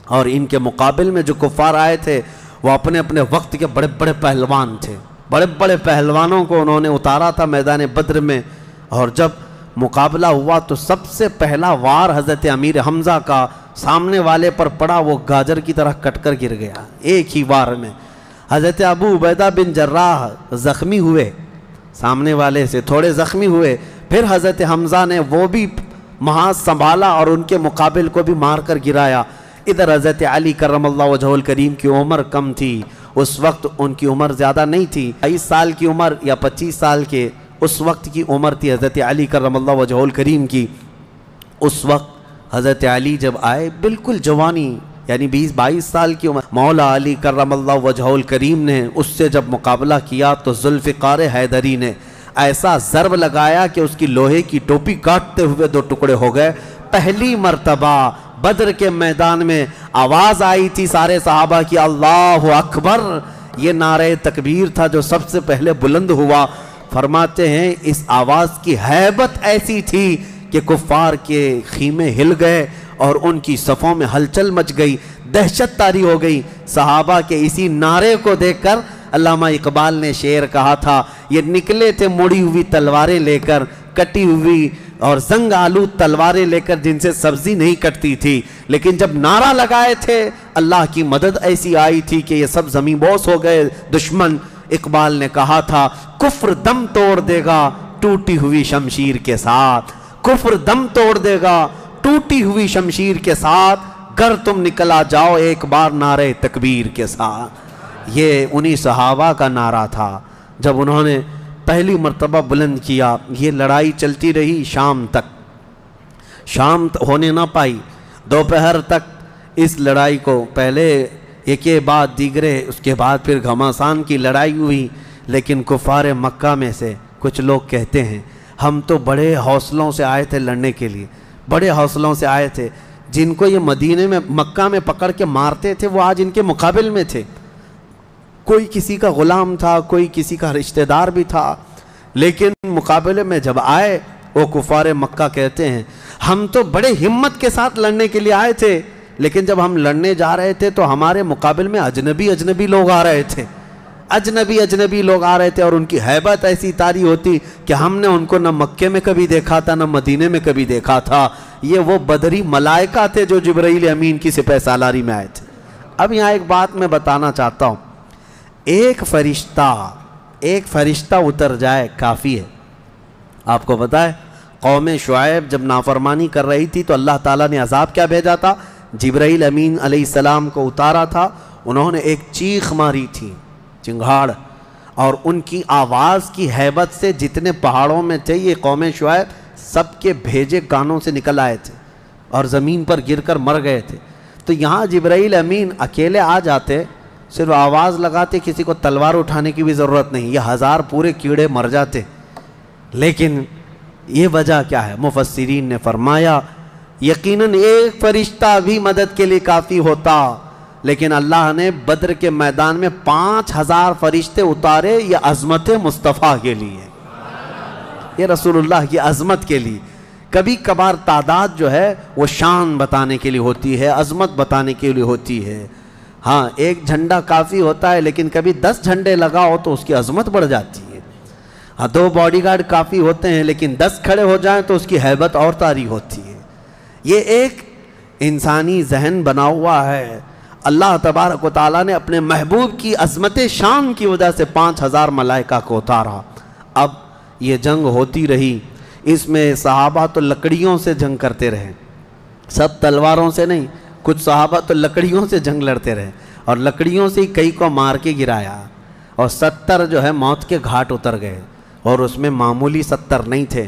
Speaker 1: اور ان کے مقابل میں جو کفار آئے تھے وہ اپنے اپنے وقت کے بڑے بڑے پہلوان تھے، بڑے بڑے پہلوانوں کو انہوں نے اتارا تھا میدان بدر میں۔ اور جب مقابلہ ہوا تو سب سے پہلا وار حضرت امیر حمزہ کا سامنے والے پر پڑا، وہ گاجر کی طرح کٹ کر گر گیا ایک ہی وار میں۔ حضرت ابو عبیدہ بن جراح زخمی ہوئے، سامنے والے سے تھوڑے زخمی ہوئے، پھر حضرت حمزہ نے وہ بھی محاذ سنبھالا اور ان کے مقابل کو بھی مار کر گرایا۔ ادھر حضرت علی کرم اللہ وجہہ الکریم کی عمر کم تھی، اس وقت ان کی عمر زیادہ نہیں تھی، 22 سال کی عمر یا 25 سال کے اس وقت کی عمر تھی حضرت علی کرم اللہ وجہہ الکریم کی۔ اس وقت حضرت علی جب آئے بالکل جوانی، یعنی 20-22 سال کی عمر، مولا علی کرم اللہ وجہہ الکریم نے اس سے جب مقابلہ کیا تو ذوالفقار حیدری نے ایسا ضرب لگایا کہ اس کی لوہے کی ٹوپی کاٹتے ہوئے 2 ٹکڑے ہو گئے۔ پہلی مرتبہ بدر کے میدان میں آواز آئی تھی سارے صحابہ کی اللہ اکبر، یہ نعرہ تکبیر تھا جو سب سے پہلے بلند ہوا۔ فرماتے ہیں اس آواز کی ہیبت ایسی تھی کہ کفار کے خیمے ہل گئے اور ان کی صفوں میں ہلچل مچ گئی، دہشت طاری ہو گئی۔ صحابہ کے اسی نعرے کو دیکھ کر علامہ اقبال نے شعر کہا تھا، یہ نکلے تھے مڑی ہوئی تلواریں لے کر، کٹی ہوئی اور زنگ آلود تلواریں لے کر جن سے سبزی نہیں کٹتی تھی، لیکن جب نعرہ لگائے تھے اللہ کی مدد ایسی آئی تھی کہ یہ سب زمین بوس ہو گئے دشمن۔ اقبال نے کہا تھا کفر دم توڑ دے گا ٹوٹی ہوئی شمشیر کے ساتھ، کفر دم توڑ دے گا ٹوٹی ہوئی شمشیر کے ساتھ، گر تم نکلا جاؤ ایک بار نعرہ تکبیر کے ساتھ۔ یہ انہی صحابہ کا نعرہ تھا جب انہوں نے پہلی مرتبہ بلند کیا۔ یہ لڑائی چلتی رہی شام تک، شام ہونے نہ پائی، دوپہر تک اس لڑائی کو پہلے ایک کے بعد دیگرے، اس کے بعد پھر گھماسان کی لڑائی ہوئی۔ لیکن کفار مکہ میں سے کچھ لوگ کہتے ہیں ہم تو بڑے حوصلوں سے آئے تھے لڑنے کے لیے، بڑے حوصلوں سے آئے تھے، جن کو یہ مدینے میں مکہ میں پکڑ کے مارتے تھے وہ آج ان کے مقابل میں تھے، کوئی کسی کا غلام تھا، کوئی کسی کا رشتہ دار بھی تھا، لیکن مقابلے میں جب آئے وہ کفار مکہ کہتے ہیں ہم تو بڑے ہمت کے ساتھ لڑنے کے لیے آئے تھے، لیکن جب ہم لڑنے جا رہے تھے تو ہمارے مقابل میں اجنبی لوگ آ رہے تھے، اجنبی لوگ آ رہے تھے، اور ان کی ہیبت ایسی طاری ہوتی کہ ہم نے ان کو نہ مکے میں کبھی دیکھا تھا نہ مدینے میں کبھی دیکھا تھا۔ یہ وہ بدری ملائکہ تھے جو جبرائیل امین کی سپہ سالاری میں آئے تھے۔ اب یہاں ایک بات میں بتانا چاہتا ہوں، ایک فرشتہ اتر جائے کافی ہے۔ آپ کو پتہ ہے قوم شعیب جب نافرمانی کر رہی تھی تو اللہ تعالیٰ نے عذاب کیا بھیجا تھا؟ جبرائیل امین علیہ السلام کو اتارا تھا، انہوں نے ایک چیخ ماری تھی، چنگھاڑ، اور ان کی آواز کی ہیبت سے جتنے پہاڑوں میں تھے یہ قوم شعیب سب کے بھیجے کانوں سے نکل آئے تھے اور زمین پر گر کر مر گئے تھے۔ تو یہاں جبرائیل امین اکیلے آ جاتے، صرف آواز لگاتے، کسی کو تلوار اٹھانے کی بھی ضرورت نہیں، یہ 1000 پورے کیڑے مر جاتے۔ لیکن یہ وجہ کیا ہے؟ مفسرین نے فرمایا یقیناً ایک فرشتہ بھی مدد کے لیے کافی ہوتا، لیکن اللہ نے بدر کے میدان میں 5000 فرشتے اتارے، یہ عظمت مصطفیٰ کے لیے، یہ رسول اللہ کی عظمت کے لیے۔ کبھی کبھار تعداد جو ہے وہ شان بتانے کے لیے ہوتی ہے، عظمت بتانے کے لیے ہوتی ہے۔ ہاں ایک جھنڈا کافی ہوتا ہے، لیکن کبھی 10 جھنڈے لگاؤ تو اس کی عظمت بڑھ جاتی ہے۔ ہاں 2 باڈی گارڈ کافی ہوتے ہیں، لیکن 10 کھڑے ہو جائیں تو اس کی ہیبت اور طاری ہوتی ہے۔ یہ ایک انسانی ذہن بنا ہوا ہے۔ اللہ تبارک و تعالیٰ نے اپنے محبوب کی عظمت شان کی وجہ سے 5000 ملائکہ کو اتارا۔ اب یہ جنگ ہوتی رہی، اس میں صحابہ تو لکڑیوں سے جنگ کرتے رہے، سب تلواروں سے نہیں، کچھ صحابہ تو لکڑیوں سے جنگ لڑتے رہے، اور لکڑیوں سے کئی کو مار کے گرایا، اور 70 جو ہے موت کے گھاٹ اتر گئے۔ اور اس میں معمولی 70 نہیں تھے،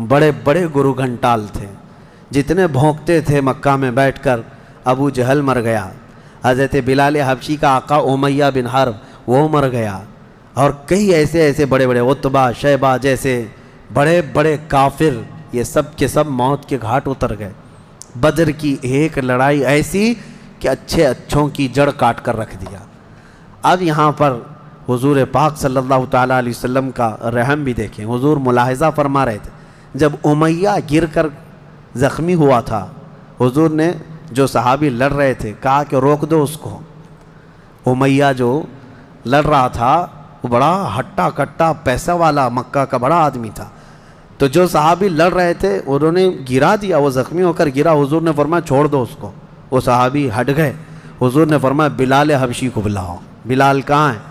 Speaker 1: بڑے بڑے گرو گھنٹال تھے، جتنے بھونکتے تھے مکہ میں بیٹھ کر۔ ابو جہل مر گیا، حضرت بلال حبشی کا آقا امیہ بن حرب وہ مر گیا، اور کئی ایسے بڑے بڑے عتبہ شیبہ جیسے بڑے بڑے کافر، یہ سب کے سب موت کے گھاٹ اتر گئے۔ بدر کی ایک لڑائی ایسی کہ اچھوں کی جڑ کاٹ کر رکھ دیا۔ اب یہاں پر حضور پاک صلی اللہ تعالیٰ علیہ وسلم کا رحم بھی دیکھیں۔ حضور ملاحظہ فرما رہے تھے، جب امیہ گر کر زخمی ہوا تھا، حضور نے جو صحابی لڑ رہے تھے کہا کہ روک دو اس کو۔ امیہ جو لڑ رہا تھا وہ بڑا ہٹا کٹا پیسہ والا مکہ کا بڑا آدمی تھا، تو جو صحابی لڑ رہے تھے انہوں نے گرا دیا، وہ زخمی ہو کر گرا۔ حضور نے فرمایا چھوڑ دو اس کو، وہ صحابی ہٹ گئے۔ حضور نے فرمایا بلال حبشی کو بلاؤ۔ بلال کہاں ہے؟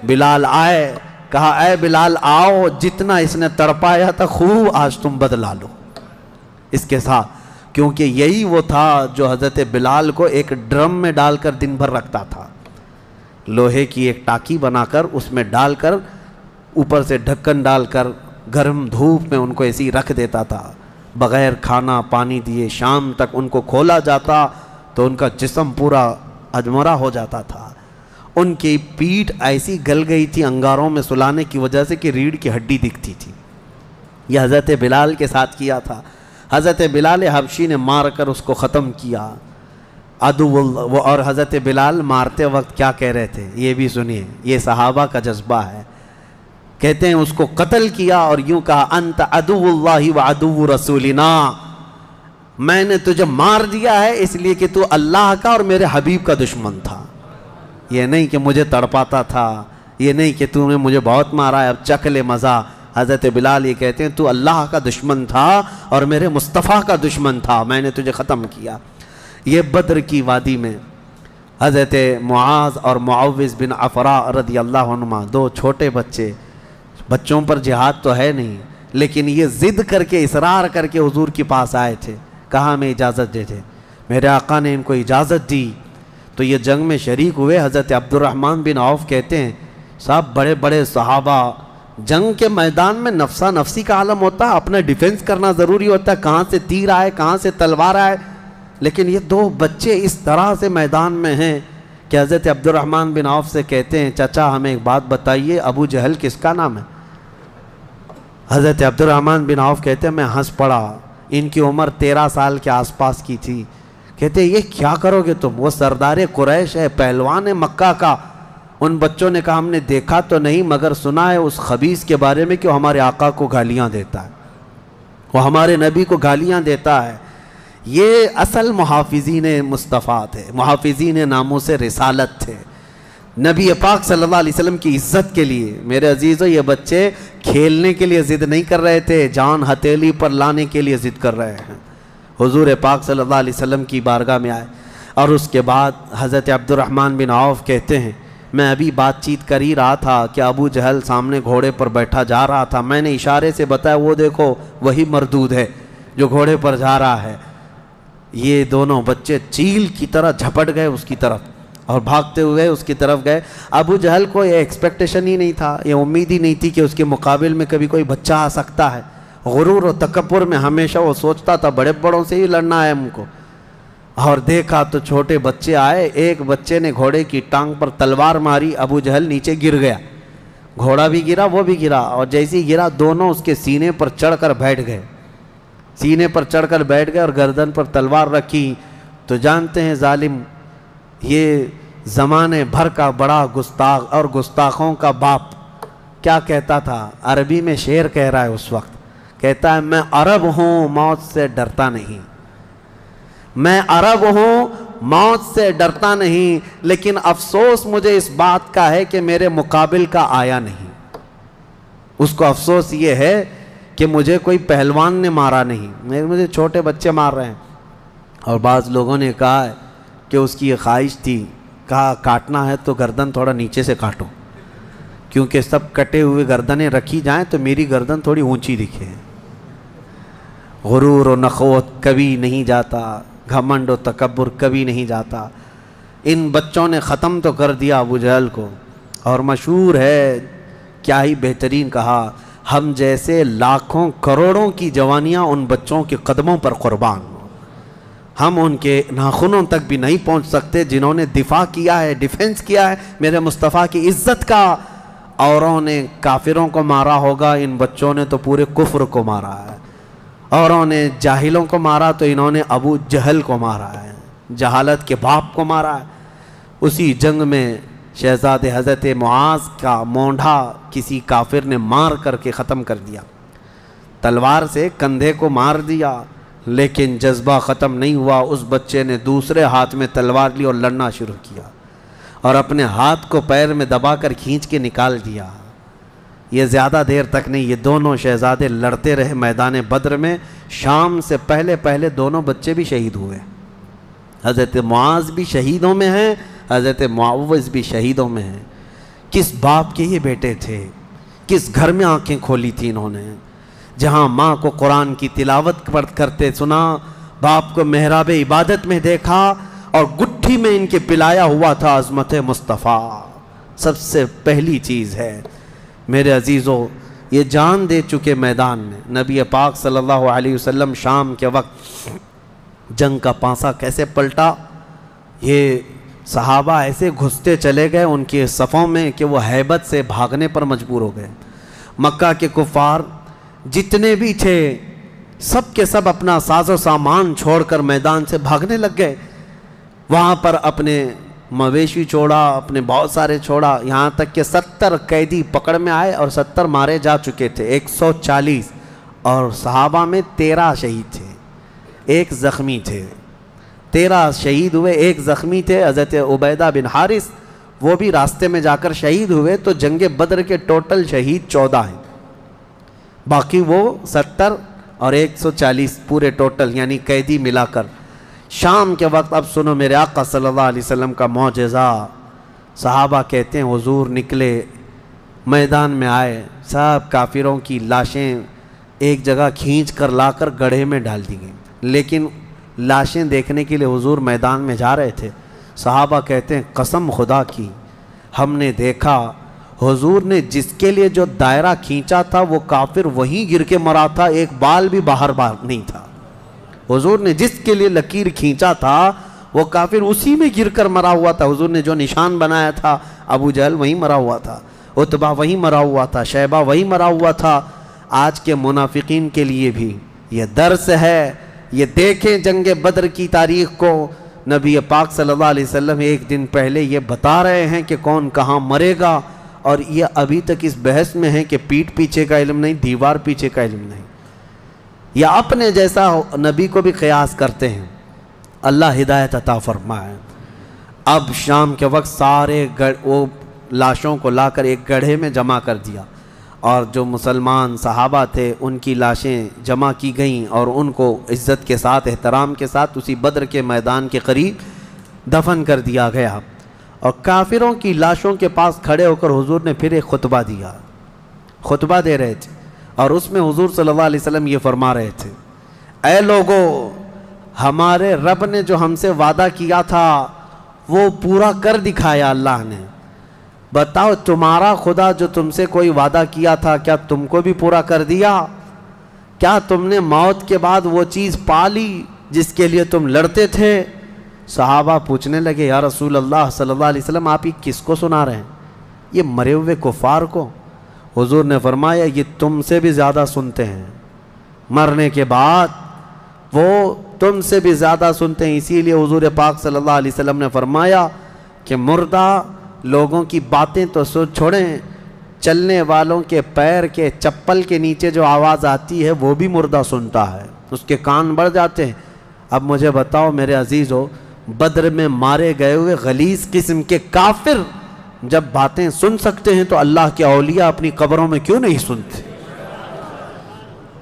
Speaker 1: بلال آئے، کہا اے بلال آؤ، جتنا اس نے تڑپایا تھا خوب آج تم بدلا لو اس کے ساتھ، کیونکہ یہی وہ تھا جو حضرت بلال کو ایک ڈرم میں ڈال کر دن بھر رکھتا تھا، لوہے کی ایک ٹاکی بنا کر اس میں ڈال کر اوپر سے ڈھکن ڈال کر گرم دھوپ میں ان کو ایسی رکھ دیتا تھا، بغیر کھانا پانی دیے۔ شام تک ان کو کھولا جاتا تو ان کا جسم پورا اجمرا ہو جاتا تھا، ان کی پیٹھ ایسی گل گئی تھی انگاروں میں سلانے کی وجہ سے کہ ریڑھ کی ہڈی دکھتی تھی۔ یہ حضرت بلال کے ساتھ کیا تھا۔ حضرت بلال حبشی نے مار کر اس کو ختم کیا۔ اور حضرت بلال مارتے وقت کیا کہہ رہے تھے یہ بھی سنیے، یہ صحابہ کا جذبہ ہے۔ کہتے ہیں اس کو قتل کیا اور یوں کہا انت عدو اللہ و عدو رسولنا، میں نے تجھے مار دیا ہے اس لیے کہ تو اللہ کا اور میرے حبیب کا دشمن تھا، یہ نہیں کہ مجھے تڑپاتا تھا، یہ نہیں کہ تو نے مجھے بہت مارا ہے اب چکھ لے مزہ۔ حضرت بلال یہ کہتے ہیں تو اللہ کا دشمن تھا اور میرے مصطفیٰ کا دشمن تھا، میں نے تجھے ختم کیا۔ یہ بدر کی وادی میں حضرت معاذ اور معوذ بن عفراء رضی اللہ عنہما، 2 چھوٹے بچے، بچوں پر جہاد تو ہے نہیں، لیکن یہ ضد کر کے اصرار کر کے حضور کے پاس آئے تھے، کہا ہمیں اجازت دے دے۔ میرے آقا نے ان کو اجازت دی تو یہ جنگ میں شریک ہوئے۔ حضرت عبد الرحمن بن عوف کہتے ہیں صاحب بڑے بڑے صحابہ، جنگ کے میدان میں نفسا نفسی کا عالم ہوتا ہے، اپنا ڈیفنس کرنا ضروری ہوتا ہے، کہاں سے تیر آئے کہاں سے تلوار آئے، لیکن یہ 2 بچے اس طرح سے میدان میں ہیں کہ حضرت عبد الرحمن بن عوف سے کہتے ہیں چچا ہمیں ایک بات بتائیے، ابو جہل کس کا نام ہے؟ حضرت عبد الرحمن بن عوف کہتے ہیں میں ہنس پڑا، ان کی عمر 13 سال کے آس پاس کی تھی۔ کہتے ہیں یہ کیا کرو گے تم؟ وہ سردار قریش ہے، پہلوان ہے مکہ کا۔ ان بچوں نے کہا ہم نے دیکھا تو نہیں مگر سنا ہے اس خبیث کے بارے میں کہ وہ ہمارے آقا کو گالیاں دیتا ہے، وہ ہمارے نبی کو گالیاں دیتا ہے۔ یہ اصل محافظین مصطفیٰ تھے، محافظین ناموس رسالت تھے، نبی پاک صلی اللہ علیہ وسلم کی عزت کے لیے۔ میرے عزیزو یہ بچے کھیلنے کے لیے ضد نہیں کر رہے تھے، جان ہتھیلی پر لانے کے لیے ضد کر رہے ہیں۔ حضور پاک صلی اللہ علیہ وسلم کی بارگاہ میں آئے اور اس کے بعد حضرت عبد الرحمن بن عوف کہتے ہیں میں ابھی بات چیت کر ہی رہا تھا کہ ابو جہل سامنے گھوڑے پر بیٹھا جا رہا تھا، میں نے اشارے سے بتایا وہ دیکھو وہی مردود ہے جو گھوڑے پر جا رہا ہے۔ یہ دونوں بچے چیل کی طرح جھپٹ گئے اس کی طرف اور بھاگتے ہوئے اس کی طرف گئے۔ ابو جہل کو یہ ایکسپیکٹیشن ہی نہیں تھا، یہ امید ہی نہیں تھی کہ اس کے مقابل میں کبھی کوئی بچہ آ سکتا ہے۔ غرور و تکبر میں ہمیشہ وہ سوچتا تھا بڑے بڑوں سے ہی لڑنا ہے ہم کو، اور دیکھا تو چھوٹے بچے آئے، ایک بچے نے گھوڑے کی ٹانگ پر تلوار ماری، ابو جہل نیچے گر گیا، گھوڑا بھی گرا وہ بھی گرا، اور جیسی گرا دونوں اس کے سینے پر چڑھ کر بیٹھ گئے، سینے پر چڑھ کر بیٹھ گئے اور گردن پر تلوار رکھی۔ تو جانتے ہیں ظالم یہ زمانے بھر کا بڑا گستاخ اور گستاخوں کا باپ کیا کہتا تھا؟ عربی میں شعر کہہ رہا ہے اس وقت، کہتا ہے میں عرب ہوں موت سے ڈرتا نہیں، میں عرب ہوں موت سے ڈرتا نہیں، لیکن افسوس مجھے اس بات کا ہے کہ میرے مقابل کا آیا نہیں۔ اس کو افسوس یہ ہے کہ مجھے کوئی پہلوان نے مارا نہیں، مجھے چھوٹے بچے مار رہے ہیں۔ اور بعض لوگوں نے کہا ہے کہ اس کی یہ خواہش تھی، کہا کاٹنا ہے تو گردن تھوڑا نیچے سے کاٹو، کیونکہ سب کٹے ہوئے گردنیں رکھی جائیں تو میری گردن تھوڑی اونچی دکھے۔ غرور و نخوت کبھی نہیں جاتا، گھمنڈ و تکبر کبھی نہیں جاتا۔ ان بچوں نے ختم تو کر دیا ابو جہل کو، اور مشہور ہے، کیا ہی بہترین کہا، ہم جیسے لاکھوں کروڑوں کی جوانیاں ان بچوں کے قدموں پر قربان، ہم ان کے ناخنوں تک بھی نہیں پہنچ سکتے جنہوں نے دفاع کیا ہے، ڈیفنس کیا ہے میرے مصطفیٰ کی عزت کا۔ اوروں نے کافروں کو مارا ہوگا، ان بچوں نے تو پورے کفر کو مارا ہے۔ اوروں نے جاہلوں کو مارا تو انہوں نے ابو جہل کو مارا ہے، جہالت کے باپ کو مارا ہے۔ اسی جنگ میں شہزادے حضرت معاذ کا مونڈھا کسی کافر نے مار کر کے ختم کر دیا، تلوار سے کندھے کو مار دیا، لیکن جذبہ ختم نہیں ہوا۔ اس بچے نے دوسرے ہاتھ میں تلوار لی اور لڑنا شروع کیا، اور اپنے ہاتھ کو پیر میں دبا کر کھینچ کے نکال دیا۔ یہ زیادہ دیر تک نہیں، یہ دونوں شہزادے لڑتے رہے میدان بدر میں۔ شام سے پہلے دونوں بچے بھی شہید ہوئے، حضرت معاذ بھی شہیدوں میں ہیں، حضرت معوذ بھی شہیدوں میں ہیں۔ کس باپ کے یہ بیٹے تھے، کس گھر میں آنکھیں کھولی تھی انہوں نے، جہاں ماں کو قرآن کی تلاوت کرتے سنا، باپ کو محراب عبادت میں دیکھا، اور گٹھی میں ان کے پلایا ہوا تھا عظمت مصطفیٰ۔ سب سے پہلی چیز ہے میرے عزیزو، یہ جان دے چکے میدان میں۔ نبی پاک صلی اللہ علیہ وسلم شام کے وقت جنگ کا پانسا کیسے پلٹا، یہ صحابہ ایسے گھستے چلے گئے ان کے صفوں میں کہ وہ ہیبت سے بھاگنے پر مجبور ہو گئے۔ مکہ کے کفار جتنے بھی تھے سب کے سب اپنا ساز و سامان چھوڑ کر میدان سے بھاگنے لگ گئے۔ وہاں پر اپنے مویشی چھوڑا، اپنے بہت سارے چھوڑا، یہاں تک کہ 70 قیدی پکڑ میں آئے اور 70 مارے جا چکے تھے، 140، اور صحابہ میں 13 شہید تھے، 1 زخمی تھے۔ 13 شہید ہوئے، 1 زخمی تھے، حضرت عبیدہ بن حارث، وہ بھی راستے میں جا کر شہید ہوئے۔ تو جنگ بدر کے ٹوٹل شہید 14 ہیں، باقی وہ 70 اور 140 پورے ٹوٹل یعنی قیدی ملا کر۔ شام کے وقت اب سنو میرے آقا صلی اللہ علیہ وسلم کا معجزہ۔ صحابہ کہتے ہیں حضور نکلے، میدان میں آئے، سب کافروں کی لاشیں ایک جگہ کھینچ کر لا کر گڑھے میں ڈال دی گئیں، لیکن لاشیں دیکھنے کے لیے حضور میدان میں جا رہے تھے۔ صحابہ کہتے ہیں قسم خدا کی ہم نے دیکھا حضور نے جس کے لیے جو دائرہ کھینچا تھا وہ کافر وہیں گر کے مرا تھا، ایک بال بھی باہر نہیں تھا۔ حضور نے جس کے لیے لکیر کھینچا تھا وہ کافر اسی میں گر کر مرا ہوا تھا۔ حضور نے جو نشان بنایا تھا ابو جہل وہیں مرا ہوا تھا، عتبہ وہیں مرا ہوا تھا، شیبہ وہیں مرا ہوا تھا۔ آج کے منافقین کے لیے بھی یہ درس ہے، یہ دیکھیں جنگ بدر کی تاریخ کو، نبی پاک صلی اللہ علیہ وسلم ایک دن پہلے یہ بتا رہے ہیں کہ کون کہاں مرے گا، اور یہ ابھی تک اس بحث میں ہے کہ پیٹھ پیچھے کا علم نہیں، دیوار پیچھے کا علم نہیں، یا اپنے جیسا نبی کو بھی قیاس کرتے ہیں۔ اللہ ہدایت عطا فرمائے۔ اب شام کے وقت سارے وہ لاشوں کو لا کر ایک گڑھے میں جمع کر دیا، اور جو مسلمان صحابہ تھے ان کی لاشیں جمع کی گئیں اور ان کو عزت کے ساتھ احترام کے ساتھ اسی بدر کے میدان کے قریب دفن کر دیا گیا۔ اور کافروں کی لاشوں کے پاس کھڑے ہو کر حضور نے پھر ایک خطبہ دیا، خطبہ دے رہے تھے، اور اس میں حضور صلی اللہ علیہ وسلم یہ فرما رہے تھے، اے لوگو، ہمارے رب نے جو ہم سے وعدہ کیا تھا وہ پورا کر دکھایا اللہ نے۔ بتاؤ تمہارا خدا جو تم سے کوئی وعدہ کیا تھا کیا تم کو بھی پورا کر دیا؟ کیا تم نے موت کے بعد وہ چیز پا لی جس کے لیے تم لڑتے تھے؟ صحابہ پوچھنے لگے یا رسول اللہ صلی اللہ علیہ وسلم آپ ہی کس کو سنا رہے ہیں؟ یہ مرے ہوئے کفار کو۔ حضور نے فرمایا یہ تم سے بھی زیادہ سنتے ہیں۔ مرنے کے بعد وہ تم سے بھی زیادہ سنتے ہیں۔ اسی لیے حضور پاک صلی اللہ علیہ وسلم نے فرمایا کہ مردہ لوگوں کی باتیں تو چھوڑیں، چلنے والوں کے پیر کے چپل کے نیچے جو آواز آتی ہے وہ بھی مردہ سنتا ہے، اس کے کان بڑھ جاتے ہیں۔ اب مجھے بتاؤ میرے عزیزو، بدر میں مارے گئے ہوئے غلیظ قسم کے کافر جب باتیں سن سکتے ہیں تو اللہ کے اولیاء اپنی قبروں میں کیوں نہیں سنتے؟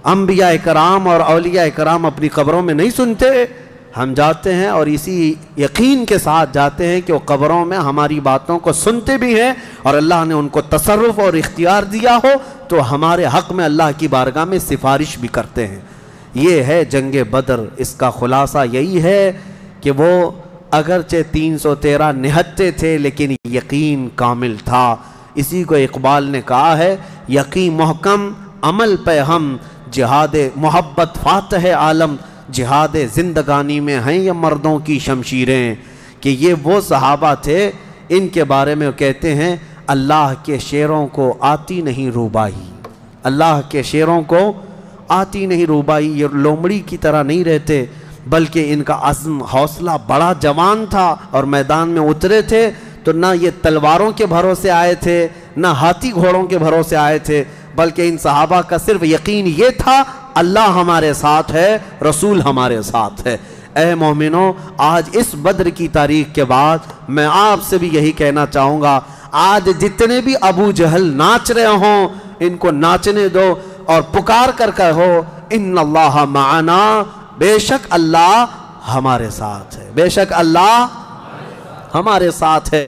Speaker 1: انبیاء کرام اور اولیاء کرام اپنی قبروں میں نہیں سنتے؟ ہم جاتے ہیں اور اسی یقین کے ساتھ جاتے ہیں کہ وہ قبروں میں ہماری باتوں کو سنتے بھی ہیں، اور اللہ نے ان کو تصرف اور اختیار دیا ہو تو ہمارے حق میں اللہ کی بارگاہ میں سفارش بھی کرتے ہیں۔ یہ ہے جنگ بدر۔ اس کا خلاصہ یہی ہے کہ وہ اگرچہ 313 نہتے تھے لیکن یقین کامل تھا۔ اسی کو اقبال نے کہا ہے، یقین محکم عمل پہ ہم، جہاد محبت فاتح عالم، جہاد زندگانی میں ہیں یہ مردوں کی شمشیریں۔ کہ یہ وہ صحابہ تھے، ان کے بارے میں وہ کہتے ہیں اللہ کے شیروں کو آتی نہیں روبائی، اللہ کے شیروں کو آتی نہیں روبائی۔ یہ لومڑی کی طرح نہیں رہتے بلکہ ان کا عزم حوصلہ بڑا جوان تھا، اور میدان میں اترے تھے تو نہ یہ تلواروں کے بھروسے آئے تھے نہ ہاتھی گھوڑوں کے بھروسے آئے تھے، بلکہ ان صحابہ کا صرف یقین یہ تھا اللہ ہمارے ساتھ ہے، رسول ہمارے ساتھ ہے۔ اے مومنوں، آج اس بدر کی تاریخ کے بعد میں آپ سے بھی یہی کہنا چاہوں گا، آج جتنے بھی ابو جہل ناچ رہے ہوں ان کو ناچنے دو اور پکار کر کہو ان اللہ معنا، بے شک اللہ ہمارے ساتھ ہے، بے شک اللہ ہمارے ساتھ ہے۔